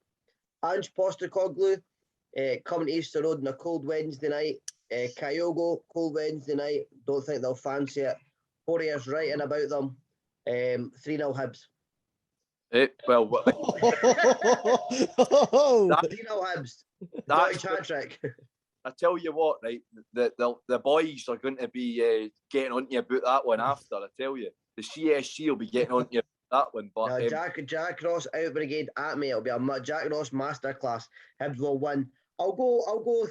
Ange Postecoglou coming to Easter Road on a cold Wednesday night. Kyogo, cold Wednesday night. Don't think they'll fancy it. Poirier's writing about them. 3-0 Hibs. 3-0 Hibs. That's hat-trick. I tell you what, right? The boys are going to be getting on you about that one after. I tell you, the CSC will be getting on you about that one. But Jack Ross out brigade at me. It'll be a Jack Ross masterclass. Hibs will win. I'll go.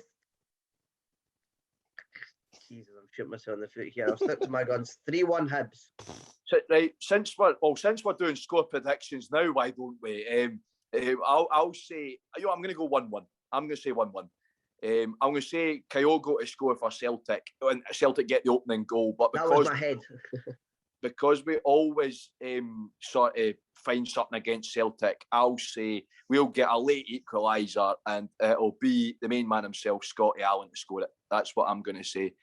Jesus, I'm shooting myself in the foot here. I'll stick to my guns. 3-1 Hibs. So, right, since we're doing score predictions now, why don't we? I'll say, you know, I'm going to go 1-1. I'm going to say 1-1. I'm going to say Kyogo to score for Celtic, and Celtic get the opening goal. But because, that was my head. because we always sort of find something against Celtic, I'll say we'll get a late equaliser, and it'll be the main man himself, Scotty Allen, to score it. That's what I'm going to say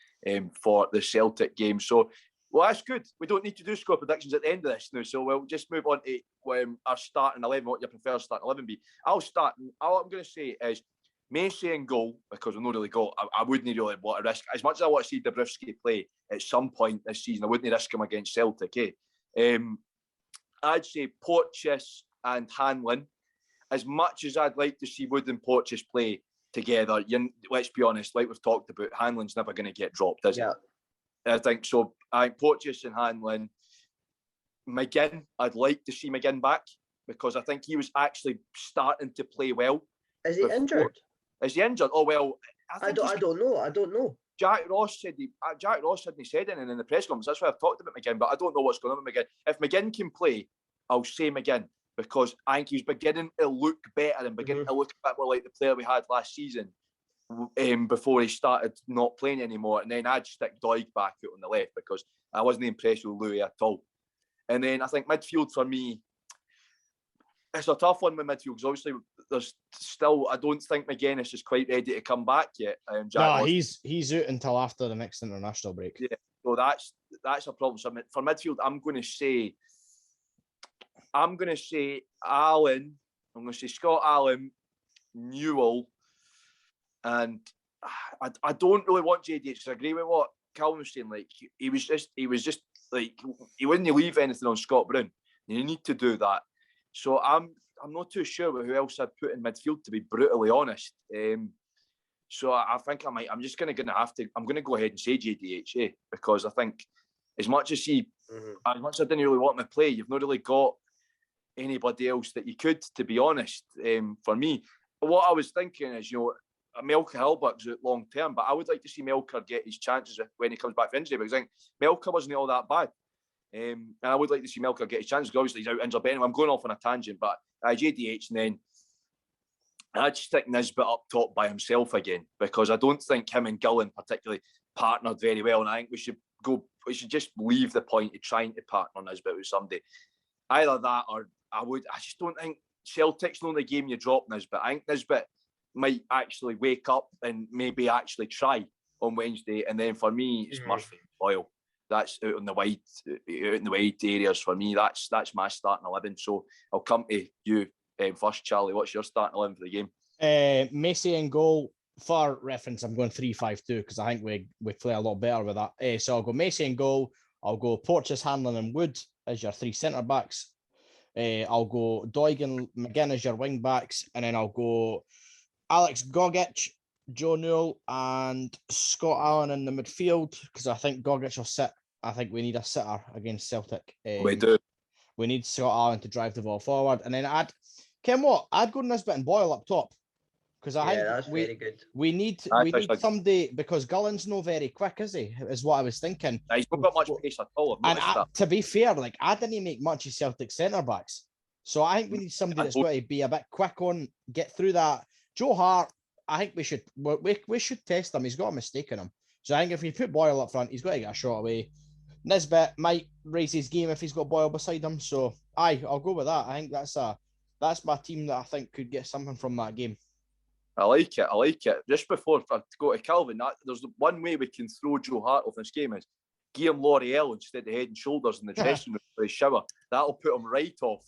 for the Celtic game. So, well, that's good. We don't need to do score predictions at the end of this now. So we'll just move on to our starting 11, what your preferred starting 11 be. All I'm going to say is Macy in goal, because we've not really got, I wouldn't really want to risk, as much as I want to see Dabrowski play at some point this season, I wouldn't risk him against Celtic. I'd say Porteous and Hanlon. As much as I'd like to see Wood and Porteous play together, let's be honest, like we've talked about, Hanlon's never going to get dropped, is it? I think so. I think Porteous and Hanlon. McGinn, I'd like to see McGinn back because I think he was actually starting to play well. Is he injured? Is he injured? Oh well, I don't know. Jack Ross hadn't said anything in the press conference. That's why I've talked about McGinn, but I don't know what's going on with McGinn. If McGinn can play, I'll say McGinn because I think he's beginning to look better and beginning to look a bit more like the player we had last season. Before he started not playing anymore, and then I'd stick Doig back out on the left because I wasn't impressed with Louis at all. And then I think midfield for me, it's a tough one with midfield because obviously there's still, I don't think McGuinness is quite ready to come back yet. He's out until after the next international break. Yeah, So that's a problem. So for midfield, I'm going to say Allen. I'm going to say Scott Allen, Newell, and I don't really want JDH because I agree with what Calvin was saying. Like he was just like he wouldn't leave anything on Scott Brown. You need to do that. So I'm not too sure who else I'd put in midfield, to be brutally honest. So I think I'm just going to have to. I'm going to go ahead and say JDH because I think as much as as much as I didn't really want him to play, you've not really got anybody else that you could, to be honest. For me, what I was thinking is, Melker Hillbuck's out long term, but I would like to see Melker get his chances when he comes back from injury, because I think Melker wasn't all that bad. And I would like to see Melker get his chances, because obviously he's out injured. But anyway, I'm going off on a tangent, but JDH, and then I'd stick Nisbet up top by himself again, because I don't think him and Gillen particularly partnered very well, and I think we should just leave the point of trying to partner Nisbet with somebody. Either that, or I just don't think Celtic's the only game you drop Nisbet. I think Nisbet might actually wake up and maybe actually try on Wednesday, and then for me it's Murphy Boyle. That's out in the wide areas for me. That's my starting 11. So I'll come to you first, Charlie. What's your starting 11 for the game? Macy in goal. For reference, I'm going 3-5-2 because I think we play a lot better with that. So I'll go Macy in goal. I'll go Porteous, Hanlon, and Wood as your three centre backs. I'll go Doigan, McGinn as your wing backs, and then I'll go Alex Gogic, Joe Newell, and Scott Allen in the midfield, because I think Gogic will sit. I think we need a sitter against Celtic. We do. We need Scott Allen to drive the ball forward, and then I'd go Nisbet and Boyle up top, because I think that's very good. We need somebody, because Gullen's no very quick, is he? Is what I was thinking. He's not got much pace at all. And to be fair, I didn't make much of Celtic centre backs, so I think we need somebody that's going to be a bit quick on, get through that. Joe Hart, I think we should test him. He's got a mistake in him, so I think if we put Boyle up front, he's got to get a shot away. Nisbet might raise his game if he's got Boyle beside him, so I'll go with that. I think that's my team that I think could get something from that game. I like it. Just before I go to Calvin, there's one way we can throw Joe Hart off this game is give him L'Oreal instead of Head and Shoulders in the dressing room for his shower. That'll put him right off.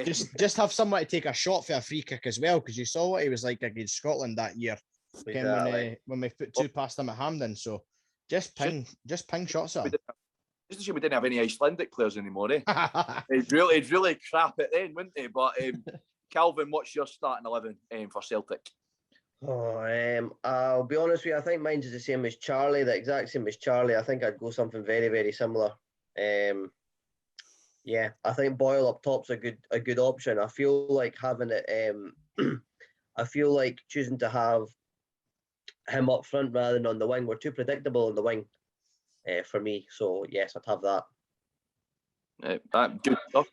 Just have somebody take a shot for a free kick as well, because you saw what he was like against Scotland that year. Exactly. When we put two past him at Hampden. So just ping shots at him. Just assume we didn't have any Icelandic players anymore, eh? It'd really crap it then, wouldn't they? But Calvin, what's your starting 11 for Celtic? I'll be honest with you, I think mine's is the same as Charlie, the exact same as Charlie. I think I'd go something very, very similar. Yeah, I think Boyle up top's a good option. I feel like having it. I feel like choosing to have him up front rather than on the wing. We're too predictable on the wing for me. So yes, I'd have that. Good stuff.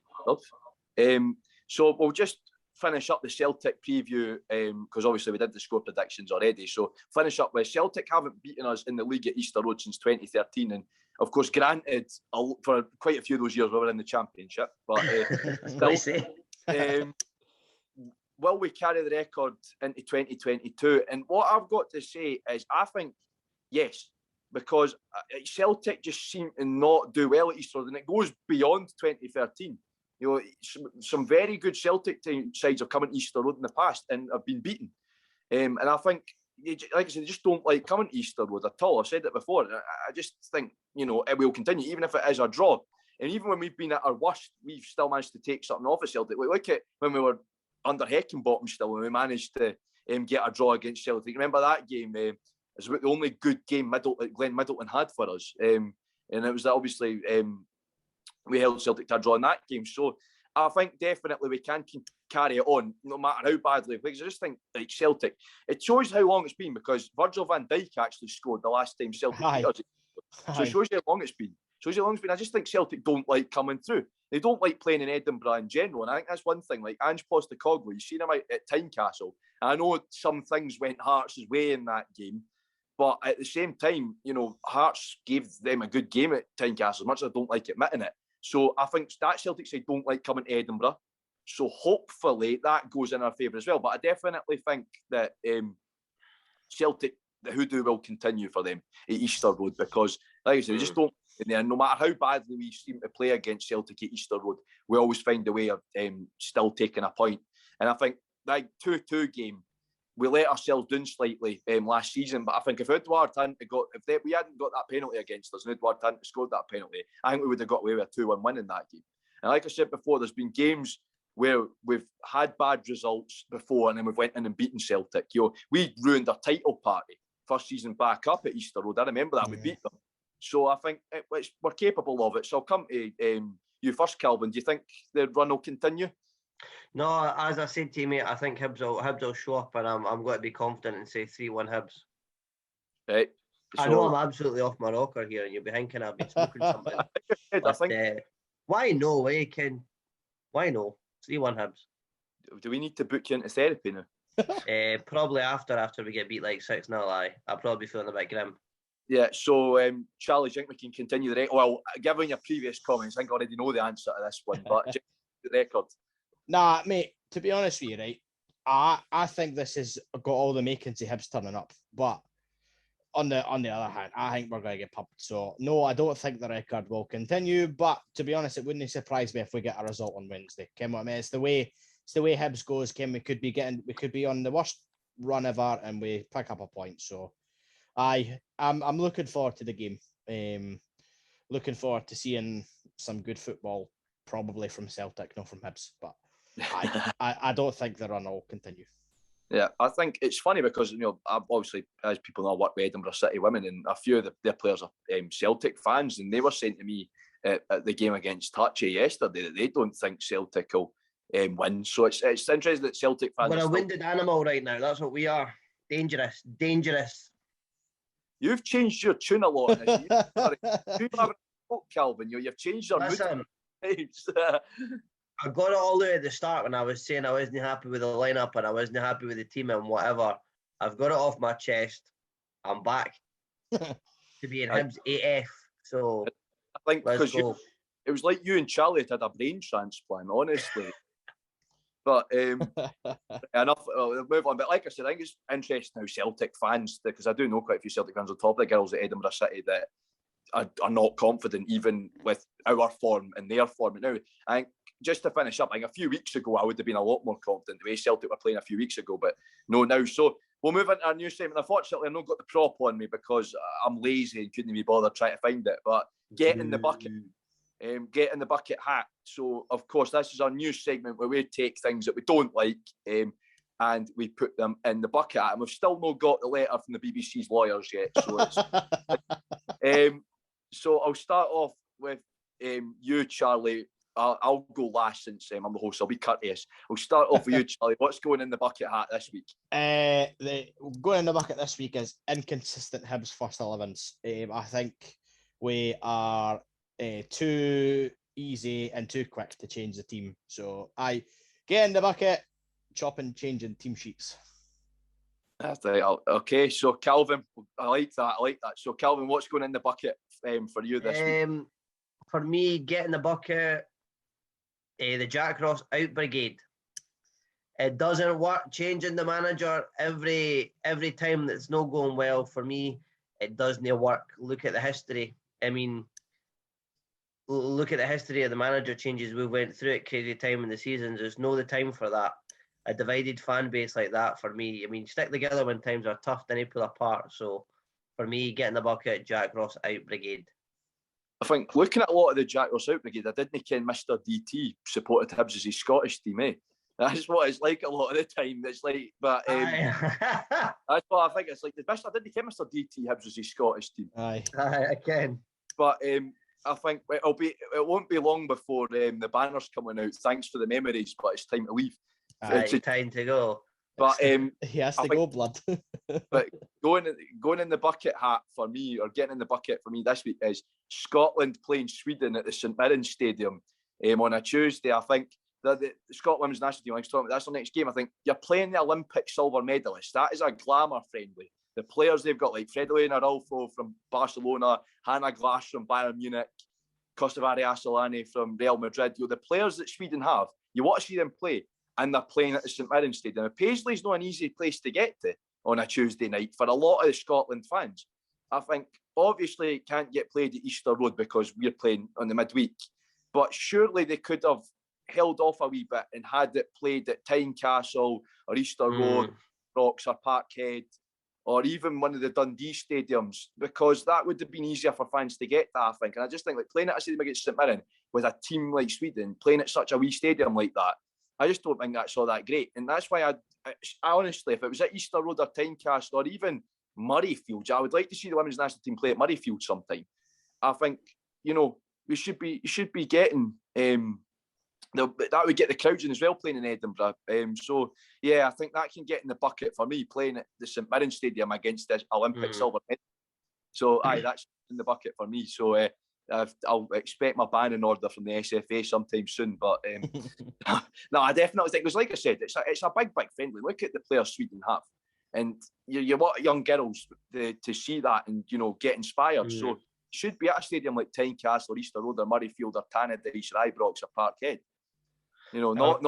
So we'll just finish up the Celtic preview because obviously we did the score predictions already. So finish up with Celtic haven't beaten us in the league at Easter Road since 2013, and of course, granted, for quite a few of those years we were in the Championship, but still, will we carry the record into 2022? And what I've got to say is, I think yes, because Celtic just seem to not do well at Easter Road, and it goes beyond 2013. Some very good Celtic sides have come in Easter Road in the past and have been beaten. And I think, like I said, they just don't like coming to Easter Road at all. I've said it before. I just think, it will continue, even if it is a draw. And even when we've been at our worst, we've still managed to take something off of Celtic. Look at when we were under Heckenbottom still, when we managed to get a draw against Celtic. Remember that game? It was about the only good game Glenn Middleton had for us. And it was obviously... we held Celtic to a draw in that game. So I think definitely we can carry it on, no matter how badly. Because I just think, like Celtic, it shows how long it's been, because Virgil van Dijk actually scored the last time Celtic beat us. So it shows you how long it's been. I just think Celtic don't like coming through. They don't like playing in Edinburgh in general. And I think that's one thing. Like Ange Postecoglou, you've seen him out at Tynecastle. I know some things went Hearts' way in that game. But at the same time, Hearts gave them a good game at Tynecastle, as much as I don't like admitting it. So I think that Celtic side don't like coming to Edinburgh. So hopefully that goes in our favour as well. But I definitely think that Celtic, the hoodoo will continue for them at Easter Road, because Like I said, we just don't. And no matter how badly we seem to play against Celtic at Easter Road, we always find a way of still taking a point. And I think that 2-2 game, we let ourselves down slightly last season. But I think if Edward hadn't got, we hadn't got that penalty against us, and Edward hadn't scored that penalty, I think we would have got away with a 2-1 win in that game. And like I said before, there's been games where we've had bad results before, and then we've went in and beaten Celtic. We ruined our title party first season back up at Easter Road. I remember that. We beat them. So I think we're capable of it. So I'll come to you first, Calvin. Do you think the run will continue? No, as I said to you, mate, I think Hibs will show up, and I'm going to be confident and say 3-1 Hibs. Right. So, I know I'm absolutely off my rocker here, and you'll be thinking I've been smoking something. I think. Why no, Ken? Why no? 3-1 Hibs. Do we need to book you into therapy now? Probably after we get beat like 6-0. I'll probably be feeling a bit grim. Yeah, so Charlie, do you think we can continue the record? Well, given your previous comments, I think I already know the answer to this one, but just the record. Nah, mate, to be honest with you, right, I think this has got all the makings of Hibs turning up. But on the other hand, I think we're going to get pumped. So, no, I don't think the record will continue. But to be honest, it wouldn't surprise me if we get a result on Wednesday. Ken, what I mean? It's the way Hibs goes. Ken, we could be on the worst run ever, and we pick up a point. So, I'm looking forward to the game. Looking forward to seeing some good football, probably from Celtic, not from Hibs. But I don't think the run will continue. Yeah, I think it's funny because obviously, as people know, I work with Edinburgh City Women, and a few of their players are Celtic fans, and they were saying to me at the game against Touchy yesterday that they don't think Celtic will win. So it's interesting that Celtic fans. We're a winded animal right now. That's what we are. Dangerous. You've changed your tune a lot. You haven't, Calvin. You've changed your Listen, mood. I got it all out at the start when I was saying I wasn't happy with the lineup and I wasn't happy with the team and whatever. I've got it off my chest. I'm back to being Hibs AF. So I think because it was like you and Charlie had a brain transplant, honestly. But enough. We'll move on. But like I said, I think it's interesting how Celtic fans, because I do know quite a few Celtic fans on top of the girls at Edinburgh City that are not confident even with our form and their form. Now, I think just to finish up, I think a few weeks ago I would have been a lot more confident the way Celtic were playing a few weeks ago, but no now. So we'll move into our new segment. Unfortunately, I've not got the prop on me because I'm lazy and couldn't be bothered trying to find it. But get in the bucket. Get in the bucket hat. So, of course, this is our new segment where we take things that we don't like and we put them in the bucket hat. And we've still not got the letter from the BBC's lawyers yet. So, so I'll start off with you, Charlie. I'll go last since I'm the host. I'll be courteous. I'll start off with you, Charlie. What's going in the bucket hat this week? Going in the bucket this week is inconsistent Hibs first 11s. I think we are too easy and too quick to change the team. So I get in the bucket, chopping, changing team sheets. That's right. Okay, so Calvin, I like that. So Calvin, what's going in the bucket for you this week? For me, get in the bucket, the Jack Ross out brigade. It doesn't work changing the manager every time that's not going well. For me, it doesn't work. Look at the history. I mean, look at the history of the manager changes we went through at crazy time in the seasons. There's no the time for that. A divided fan base like that, for me, I mean, stick together when times are tough, then they pull apart. So for me, get in the bucket, Jack Ross out brigade. I think looking at a lot of the Jack Ross out brigade, I didn't ken Mr. DT supported Hibs as his Scottish team, eh? That's what it's like a lot of the time. It's like, but that's what I think. It's like the best. I didn't ken Mr. DT Hibs as his Scottish team. Aye, I can. But I think it won't be long before the banner's coming out. Thanks for the memories, but it's time to leave. It's time to go. But he has to go, blood. But going in the bucket hat for me, or getting in the bucket for me this week, is Scotland playing Sweden at the St Mirren Stadium on a Tuesday. I think the Scotland Women's National Team, like talking about, that's the next game. I think you're playing the Olympic silver medalists. That is a glamour friendly. The players they've got, like Fredolina Araujo from Barcelona, Hannah Glass from Bayern Munich, Kostavari Asolani from Real Madrid. The players that Sweden have, you want to see them play, and they're playing at the St Mirren Stadium. Paisley's not an easy place to get to on a Tuesday night for a lot of the Scotland fans. I think obviously it can't get played at Easter Road because we're playing on the midweek, but surely they could have held off a wee bit and had it played at Tynecastle or Easter Road, Rocks or Parkhead, or even one of the Dundee stadiums, because that would have been easier for fans to get to, I think. And I just think like playing at a stadium against St Mirren with a team like Sweden, playing at such a wee stadium like that, I just don't think that's all that great. And that's why I honestly, if it was at Easter Road or Tynecastle or even Murrayfield, I would like to see the women's national team play at Murrayfield sometime. I think, we should be getting that would get the crowds in as well playing in Edinburgh. So yeah, I think that can get in the bucket for me playing at the St Mirren Stadium against the Olympic silver medal. So that's in the bucket for me. So I'll expect my banning order from the SFA sometime soon. But no, I definitely think, because like I said, it's a big friendly. Look at the players Sweden have, and you want young girls to see that and get inspired. So it should be at a stadium like Tynecastle, Easter Road, or Murrayfield, or Tannadice, or Ibrox, or Parkhead. Not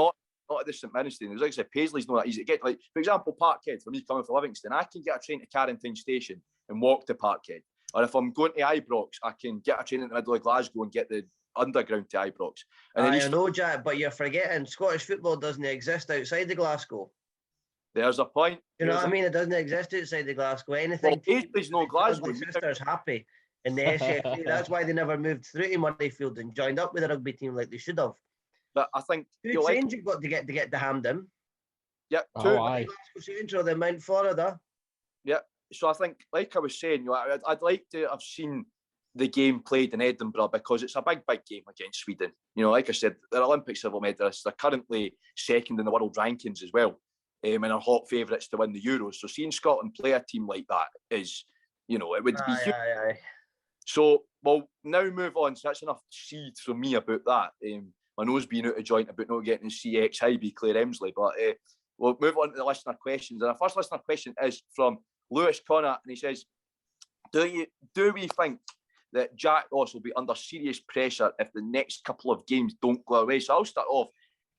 at the St Mirren Stadium. Like I said, Paisley's not that easy to get. Like, for example, Parkhead, for me coming from Livingston, I can get a train to Carrington Station and walk to Parkhead. Or if I'm going to Ibrox, I can get a train in the middle of Glasgow and get the underground to Ibrox. And I know, Jack, but you're forgetting Scottish football doesn't exist outside of Glasgow. There's a point. You know what I mean? It doesn't exist outside of Glasgow. Anything. Well, Paisley's no Glasgow. Sisters happy in the SFA. That's why they never moved through to Murrayfield and joined up with the rugby team like they should have. But I think two trains you've got to get to Hampden. Yeah, Glasgow Central, then Mount Florida. Yeah. So I think, like I was saying, I'd like to have seen the game played in Edinburgh because it's a big game against Sweden. Like I said, they're Olympic silver medalists. They're currently second in the world rankings as well, and are hot favourites to win the Euros. So seeing Scotland play a team like that is, it would be huge. Aye. So we'll now move on. So that's enough seed from me about that. My nose being out of joint about not getting to see ex-Hibs Claire Emsley. But we'll move on to the listener questions. And our first listener question is from Lewis Connor, and he says, do we think that Jack Ross will be under serious pressure if the next couple of games don't go away? So I'll start off,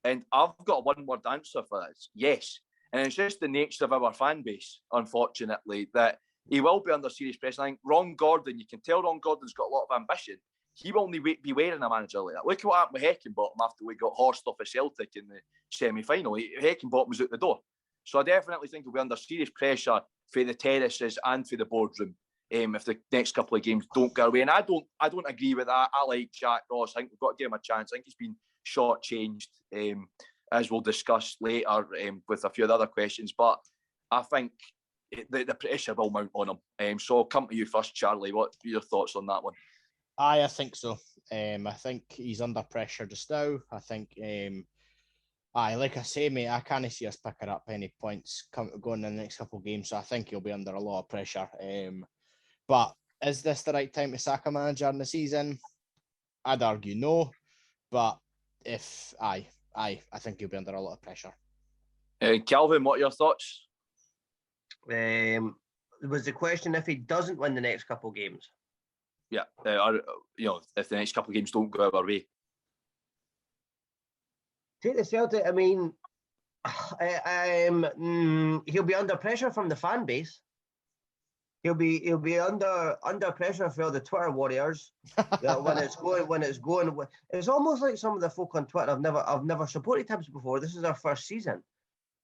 and I've got a one-word answer for this. Yes. And it's just the nature of our fan base, unfortunately, that he will be under serious pressure. I think Ron Gordon, you can tell Ron Gordon's got a lot of ambition. He will only be wearing a manager like that. Look at what happened with Heckingbottom after we got horsed off of Celtic in the semi-final. Heckingbottom was out the door. So I definitely think he'll be under serious pressure for the terraces and for the boardroom if the next couple of games don't go away. And I don't agree with that. I like Jack Ross. I think we've got to give him a chance. I think he's been shortchanged, as we'll discuss later with a few of the other questions. But I think the pressure will mount on him. So I'll come to you first, Charlie. What are your thoughts on that one? I think so. I think he's under pressure just now. I think, like I say, mate, I can't see us picking up any points going in the next couple of games. So I think he'll be under a lot of pressure. But is this the right time to sack a manager in the season? I'd argue no. But I think he'll be under a lot of pressure. Calvin, what are your thoughts? Was the question if he doesn't win the next couple of games? Yeah, if the next couple of games don't go our way. Take the Celtic. I mean, he'll be under pressure from the fan base. He'll be under pressure for all the Twitter warriors. when it's going. It's almost like some of the folk on Twitter. I've never supported Hibs before. This is our first season.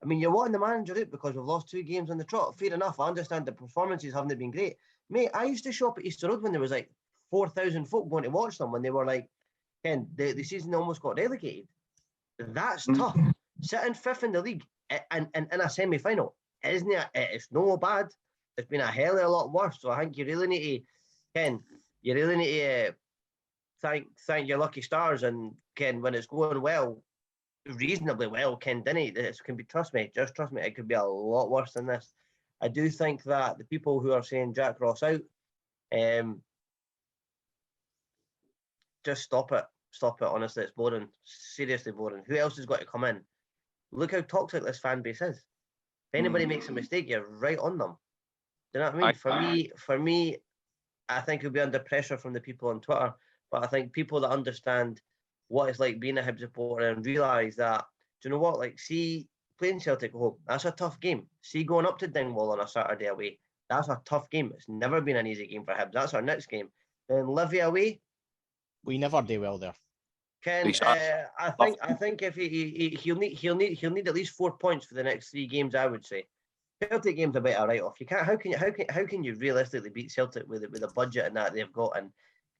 I mean, you're wanting the manager out because we've lost 2 games on the trot. Fair enough. I understand the performances haven't been great. Mate, I used to shop at Easter Road when there was like 4,000 folk going to watch them when they were like, Ken, the season almost got relegated. That's tough. Sitting 5th in the league and in a semi-final, isn't it? It's no bad. It's been a hell of a lot worse. So I think you really need to, Ken, thank your lucky stars. And Ken, when it's going well, reasonably well, Ken, didn't it? Trust me, it could be a lot worse than this. I do think that the people who are saying Jack Ross out, just stop it. Honestly, it's boring. Seriously boring. Who else has got to come in? Look how toxic this fan base is. If anybody makes a mistake, you're right on them. Do you know what I mean? For me, I think he'll be under pressure from the people on Twitter, but I think people that understand what it's like being a Hibs supporter and realise that, do you know what? Like, see, playing Celtic at home, that's a tough game. See, going up to Dingwall on a Saturday away, That's a tough game. It's never been an easy game for Hibs. That's our next game. Then Livy away. We never do well there. Ken, Exactly. I think if he'll need at least 4 points for the next 3 games. I would say Celtic game's a bit of a write-off. You can't. How can you realistically beat Celtic with a budget and that they've got?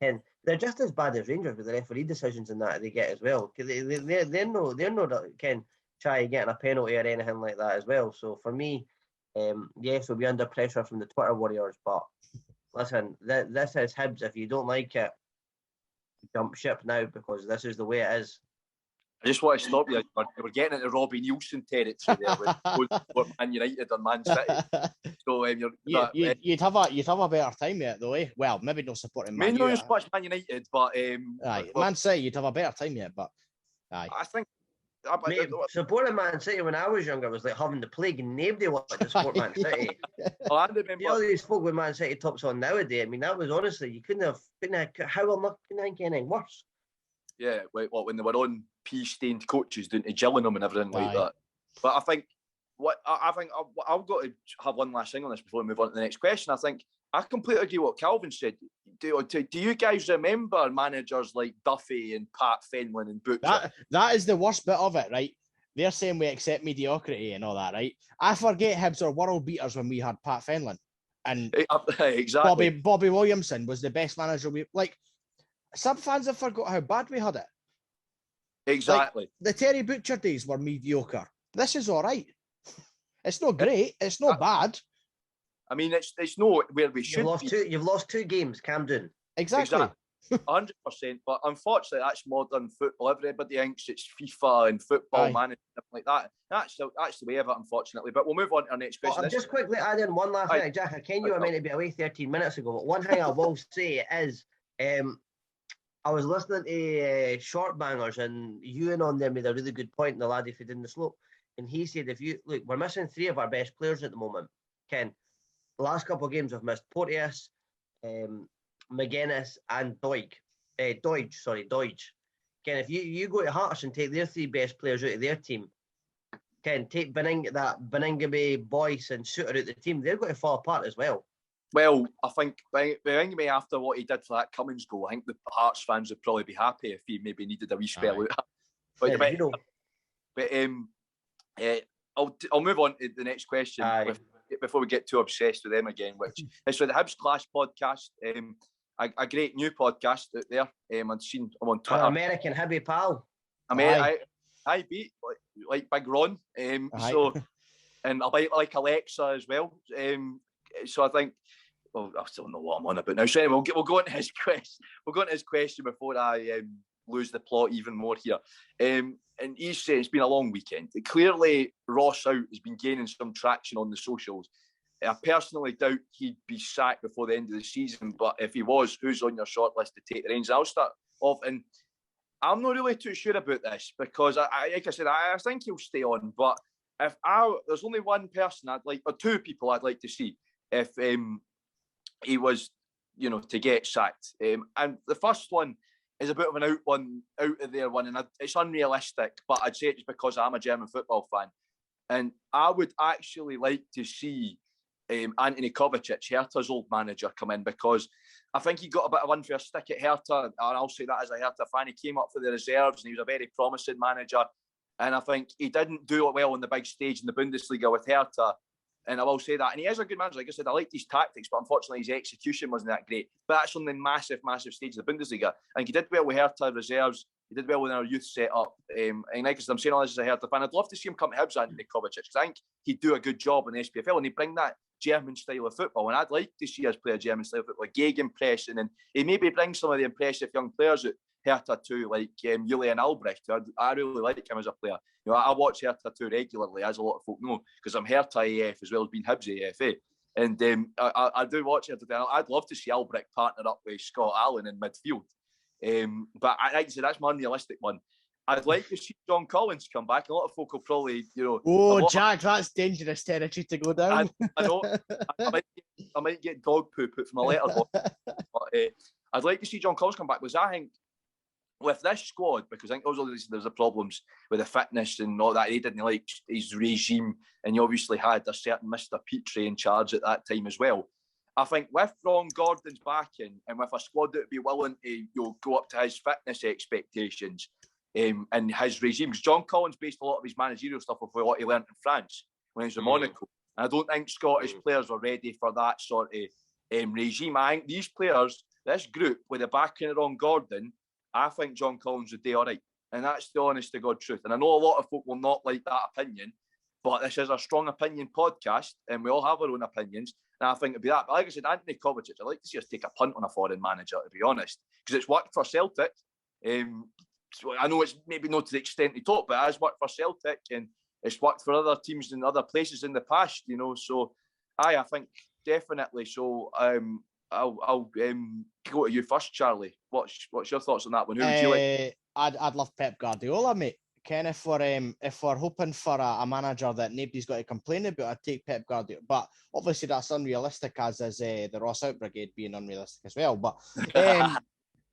And they're just as bad as Rangers with the referee decisions and that they get as well. They're no Ken try getting a penalty or anything like that as well. So for me, yes, we'll be under pressure from the Twitter warriors. But listen, this is Hibs. If you don't like it, jump ship now, because this is the way it is. I just want to stop you. We're getting into Robbie Nielsen territory there with Man United or Man City. So you'd have a better time yet, though, eh? Well, maybe not supporting Man United. Not as much Man United, but Man City, you'd have a better time yet, but I think. Mate, supporting Man City when I was younger was like having the plague, and nobody wanted to support Man City. I remember all these folk with Man City tops on nowadays. I mean, that was honestly, you couldn't have how unlucky couldn't get anything worse. Yeah, when they were on pea-stained coaches doing to Gillingham and everything like that. But I think I've got to have one last thing on this before we move on to the next question. I think I completely agree with what Calvin said. Do you guys remember managers like Duffy and Pat Fenlon and Butcher? That is the worst bit of it, right? They're saying we accept mediocrity and all that, right? I forget Hibs are world beaters when we had Pat Fenlon. And exactly. Bobby Williamson was the best manager some fans have forgot how bad we had it. Exactly. The Terry Butcher days were mediocre. This is all right. It's not great. It's not bad. I mean, it's not where we should be. You've lost 2 games, Camden. Exactly. 100%. But unfortunately, that's modern football. Everybody thinks it's FIFA and football management like that. That's the way of it, unfortunately. But we'll move on to our next question. I'll just quickly add in one last thing, Jack. I ken you were meant to be away 13 minutes ago, but one thing I will say is, I was listening to Short Bangers, and Ewan on there made a really good point, the lad if he didn't slope. And he said, we're missing 3 of our best players at the moment. Ken, the last couple of games we've missed Porteous, McGuinness, and Doig. Ken, if you go to Hearts and take their 3 best players out of their team, Ken, take Beningame, Boyce, and Suter out the team, they're going to fall apart as well. Well, I think Beningame, after what he did for that Cummins goal, I think the Hearts fans would probably be happy if he maybe needed a wee spell out. But I'll move on to the next question before we get too obsessed with them again, which is for the Hubsplash Podcast. A great new podcast out there. I've seen I'm on Twitter. American Hibby pal. I beat like Big Ron. So, and I like Alexa as well. So I think. Well, I still don't know what I'm on about now. So anyway, we'll go on to his question. We'll go on to his question before I lose the plot even more here. And he's saying it's been a long weekend. Clearly, Ross out has been gaining some traction on the socials. I personally doubt he'd be sacked before the end of the season, but if he was, who's on your shortlist to take the reins? I'll start off, and I'm not really too sure about this because, like I said, I think he'll stay on. But there's only one person or 2 people I'd like to see if he was, to get sacked. And the first one is a bit of an out of there one, and it's unrealistic, but I'd say it just because I'm a German football fan. And I would actually like to see Anthony Kovacic, Hertha's old manager, come in, because I think he got a bit of unfair stick at Hertha, and I'll say that as a Hertha fan. He came up for the reserves, and he was a very promising manager. And I think he didn't do it well on the big stage in the Bundesliga with Hertha. And I will say that. And he is a good manager. Like I said, I liked his tactics, but unfortunately his execution wasn't that great. But that's on the massive, massive stage of the Bundesliga. I think he did well with Hertha reserves. He did well with our youth setup. And like I said, I'm saying all this as a Hertha fan. I'd love to see him come to Hibs, Anthony Kovacic, because I think he'd do a good job in the SPFL and he'd bring that German style of football. And I'd like to see us play a German style of football, gegenpressing, and he maybe brings some of the impressive young players out Hertha too, like Julian Albrecht. I really like him as a player. I watch Hertha too regularly, as a lot of folk know, because I'm Hertha AF as well as being Hibs AF. And I do watch Hertha. I'd love to see Albrecht partner up with Scott Allen in midfield. But like I said, that's my unrealistic one. I'd like to see John Collins come back. A lot of folk will probably, Oh, Jack, that's dangerous territory to go down. I know. I might get dog poo put from a letterbox. But I'd like to see John Collins come back, because I think, with this squad, because I think also there's the problems with the fitness and all that. He didn't like his regime, and he obviously had a certain Mr. Petrie in charge at that time as well. I think with Ron Gordon's backing and with a squad that would be willing to go up to his fitness expectations and his regime, because John Collins based a lot of his managerial stuff off what he learned in France when he was in Monaco. And I don't think Scottish players were ready for that sort of regime. I think these players, this group, with the backing of Ron Gordon, I think John Collins would do all right. And that's the honest to God truth. And I know a lot of folk will not like that opinion, but this is a strong opinion podcast and we all have our own opinions. And I think it'd be that. But like I said, Anthony Kovacic, I'd like to see us take a punt on a foreign manager, to be honest, because it's worked for Celtic. So I know it's maybe not to the extent they talk, but it has worked for Celtic and it's worked for other teams in other places in the past, you know. So, I think definitely. So, I'll go to you first, Charlie. What's your thoughts on that one? Who would you like? I'd love Pep Guardiola, mate. Ken, if we're hoping for a manager that nobody's got to complain about, I'd take Pep Guardiola. But obviously that's unrealistic, as is the Ross Out Brigade being unrealistic as well. But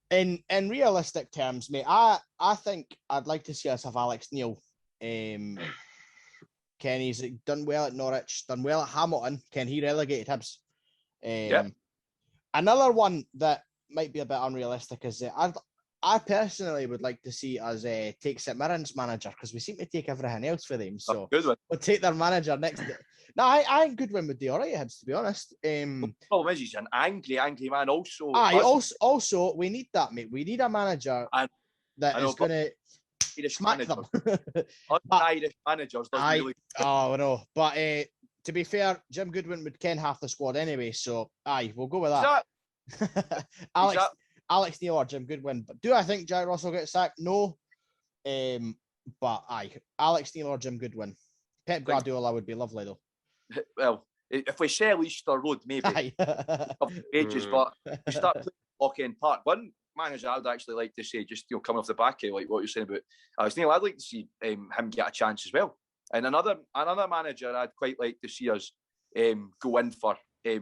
in realistic terms, mate, I think I'd like to see us have Alex Neil. Kenny's done well at Norwich, done well at Hamilton. Ken, he relegated Hibs. Another one that might be a bit unrealistic is I personally would like to see us take St Mirren's manager, because we seem to take everything else for them. So good one. We'll take their manager next. No, I think Goodwin would do all right at Hibs, to be honest. The problem is he's an angry man also. Also, we need that, mate. We need a manager that is going to smack them. Irish managers doesn't really... Oh, no. But to be fair, Jim Goodwin would ken half the squad anyway, so we'll go with that. Alex Neil or Jim Goodwin. But do I think Jack Ross will get sacked? No. But Alex Neil or Jim Goodwin. Pep Guardiola would be lovely, though. Well, if we sell Easter Road, maybe. Ages, but we start playing Lockend Park. One manager I'd actually like to see, just coming off the back of like what you're saying about Alex Neil, I'd like to see him get a chance as well. And another manager I'd quite like to see us go in for. I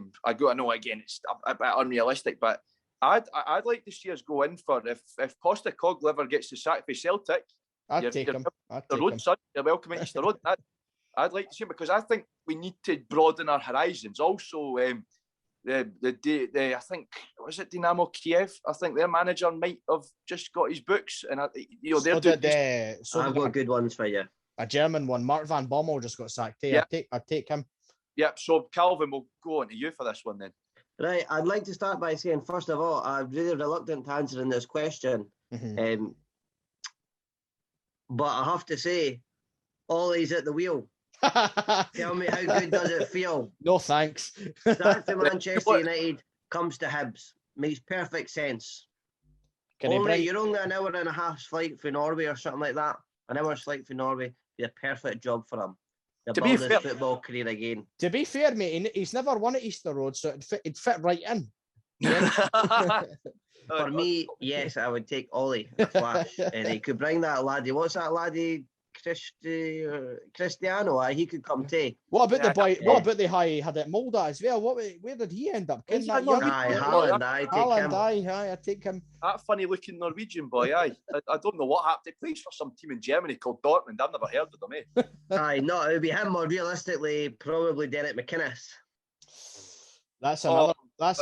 know again it's a bit unrealistic, but I'd like to see us go in for if Postecoglou ever gets the sack for Celtic. I'd take him. Son, you're welcome to Easter Road. I'd like to see him, because I think we need to broaden our horizons. Also, I think, was it Dynamo Kiev? I think their manager might have just got his books, and I've got good ones for you. A German one, Mark van Bommel, just got sacked. Hey, yeah. I'd take him. Yep. So Calvin, we'll go on to you for this one then. Right. I'd like to start by saying, first of all, I'm really reluctant to answering this question. Mm-hmm. But I have to say, Ollie's at the wheel. Tell me, how good does it feel? No thanks. Start to Manchester United, comes to Hibs. Makes perfect sense. You're only an hour and a half flight from Norway or something like that. An hour's flight from Norway. Be a perfect job for him. To build his football career again. To be fair, mate, he's never won at Easter Road, so it'd fit right in. For me, yes, I would take Ollie a flash. And he could bring that laddie. What's that laddie? Cristiano, he could come too. What about the boy? What about the high had it Mulder as well? Where did he end up? Haaland, I take him. That funny looking Norwegian boy, I don't know what happened. He plays for some team in Germany called Dortmund. I've never heard of them, No, it would be him, or realistically, probably Derek McInnes. That's another. Was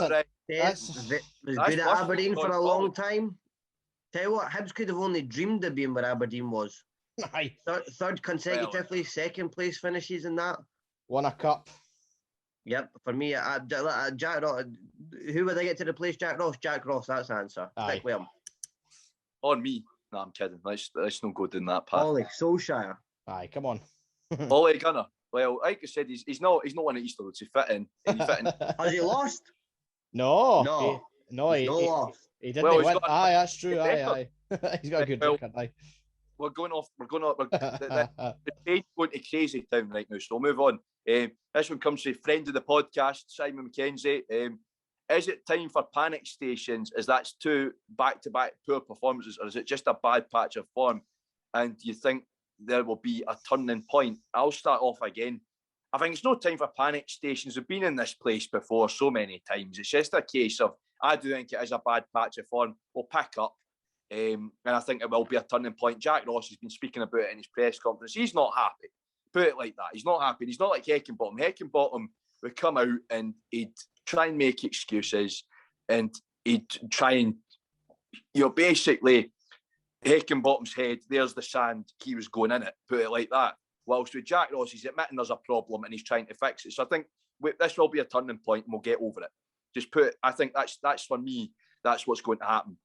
good at Aberdeen for a long time. Tell you what, Hibs could have only dreamed of being where Aberdeen was. Third consecutively, second place finishes in that. Won a cup. Yep, for me, Jack Ross. Who would I get to replace Jack Ross? Jack Ross, that's the answer. Stick with him. On me. No, I'm kidding. Let's not go down that path. Ollie Solskjaer. Aye, come on. Ollie Gunner. Well, like I said, he's not one at Easter Road to fit in. Has he lost? No. He lost. He didn't win. Aye, that's true. Aye. He's got a good record. Aye. We're going to crazy town right now, so we'll move on. This one comes to a friend of the podcast, Simon McKenzie. Is it time for panic stations, as that's two back-to-back poor performances, or is it just a bad patch of form? And do you think there will be a turning point? I'll start off again. I think it's no time for panic stations. We've been in this place before so many times. It's just a case of, I do think it is a bad patch of form. We'll pick up. And I think it will be a turning point. Jack Ross has been speaking about it in his press conference. He's not happy. Put it like that. He's not happy. He's not like Heckingbottom. Heckingbottom would come out and he'd try and make excuses, and he'd try and, basically, Heckingbottom's head, there's the sand, he was going in it. Put it like that. Whilst with Jack Ross, he's admitting there's a problem and he's trying to fix it. So I think this will be a turning point and we'll get over it. I think that's for me, that's what's going to happen.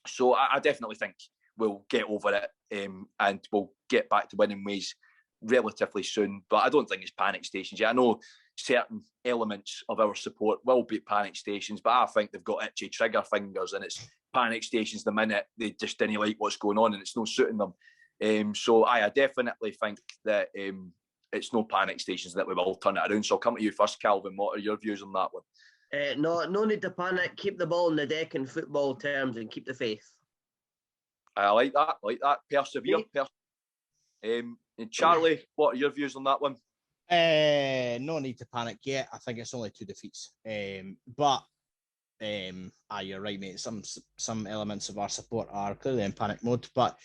So I definitely think we'll get over it, and we'll get back to winning ways relatively soon. But I don't think it's panic stations yet. I know certain elements of our support will be panic stations, but I think they've got itchy trigger fingers, and it's panic stations the minute they just didn't like what's going on and it's not suiting them. So I definitely think that it's no panic stations, that we will turn it around. So I'll come to you first, Calvin. What are your views on that one? No need to panic. Keep the ball in the deck in football terms and keep the faith. I like that. Persevere. And Charlie, what are your views on that one? No need to panic yet. I think it's only 2 defeats. But you're right, mate. Some elements of our support are clearly in panic mode. But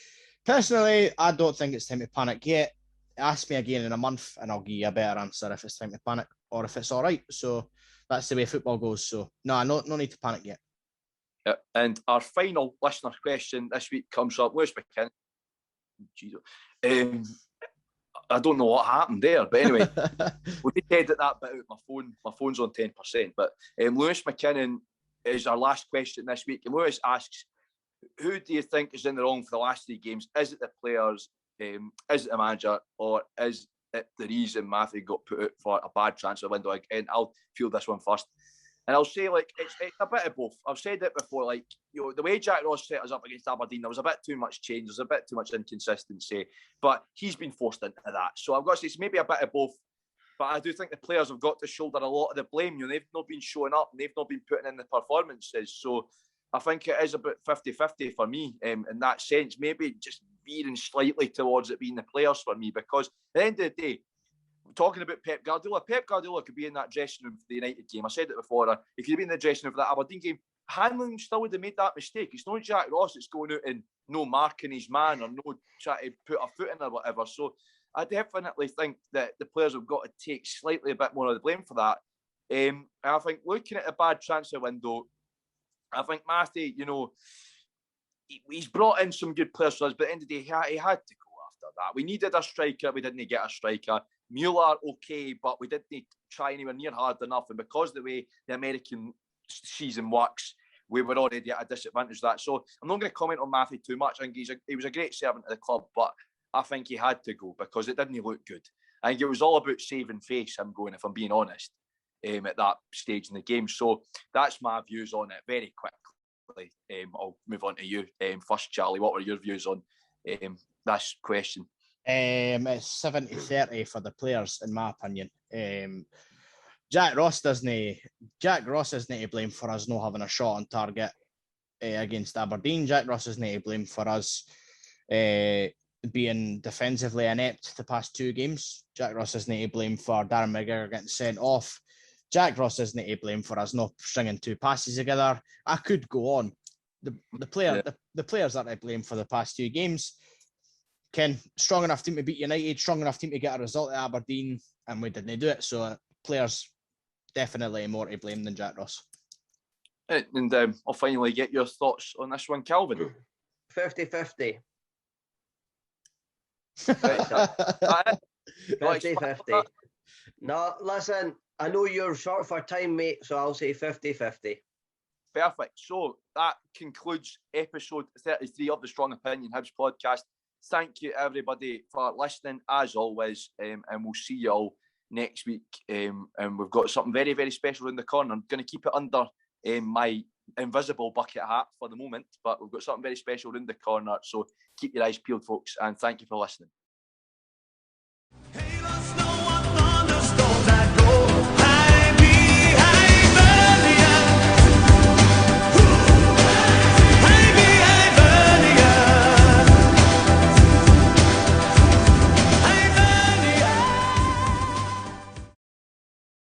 personally, I don't think it's time to panic yet. Ask me again in a month and I'll give you a better answer if it's time to panic or if it's all right. So that's the way football goes. So no need to panic yet. Yeah. And our final listener question this week comes up. Lewis McKinnon. I don't know what happened there, but anyway, we did edit that bit out. My phone's on 10%. But Lewis McKinnon is our last question this week. And Lewis asks, who do you think is in the wrong for the last 3 games? Is it the players? Is it the manager? Or is it the reason Matthew got put out for a bad transfer window? And I'll field this one first. And I'll say, it's a bit of both. I've said it before, the way Jack Ross set us up against Aberdeen, there was a bit too much change, there's a bit too much inconsistency, but he's been forced into that. So I've got to say, it's maybe a bit of both, but I do think the players have got to shoulder a lot of the blame. They've not been showing up, and they've not been putting in the performances. So I think it is about 50-50 for me in that sense, maybe just veering slightly towards it being the players for me, because at the end of the day, talking about Pep Guardiola could be in that dressing room for the United game. I said it before. He could be in the dressing room for that Aberdeen game. Hanlon still would have made that mistake. It's not Jack Ross that's going out and no marking his man or no trying to put a foot in or whatever. So I definitely think that the players have got to take slightly a bit more of the blame for that. And I think looking at a bad transfer window, I think Matthew, he's brought in some good players for us, but at the end of the day, he had to go after that. We needed a striker. We didn't get a striker. Mueller, okay, but we didn't try anywhere near hard enough. And because of the way the American season works, we were already at a disadvantage of that. So I'm not going to comment on Matthew too much. I think he was a great servant to the club, but I think he had to go because it didn't look good. I think it was all about saving face, him going, if I'm being honest, at that stage in the game. So that's my views on it very quickly. I'll move on to you first, Charlie. What were your views on this question? It's 70-30 for the players, in my opinion. Jack Ross isn't to blame for us not having a shot on target against Aberdeen. Jack Ross isn't to blame for us being defensively inept the past 2 games. Jack Ross isn't to blame for Darren McGregor getting sent off. Jack Ross isn't to blame for us not stringing 2 passes together. I could go on. The players are to blame for the past 2 games. Ken, strong enough team to beat United, strong enough team to get a result at Aberdeen, and we didn't do it. So players definitely more to blame than Jack Ross. And I'll finally get your thoughts on this one, Calvin. 50-50. 50-50. No, listen, I know you're short for time, mate, so I'll say 50-50. Perfect. So that concludes episode 33 of the Strong Opinion Hibs podcast. Thank you, everybody, for listening, as always, and we'll see you all next week. And we've got something very, very special in the corner. I'm going to keep it under my invisible bucket hat for the moment, but we've got something very special in the corner. So keep your eyes peeled, folks, and thank you for listening.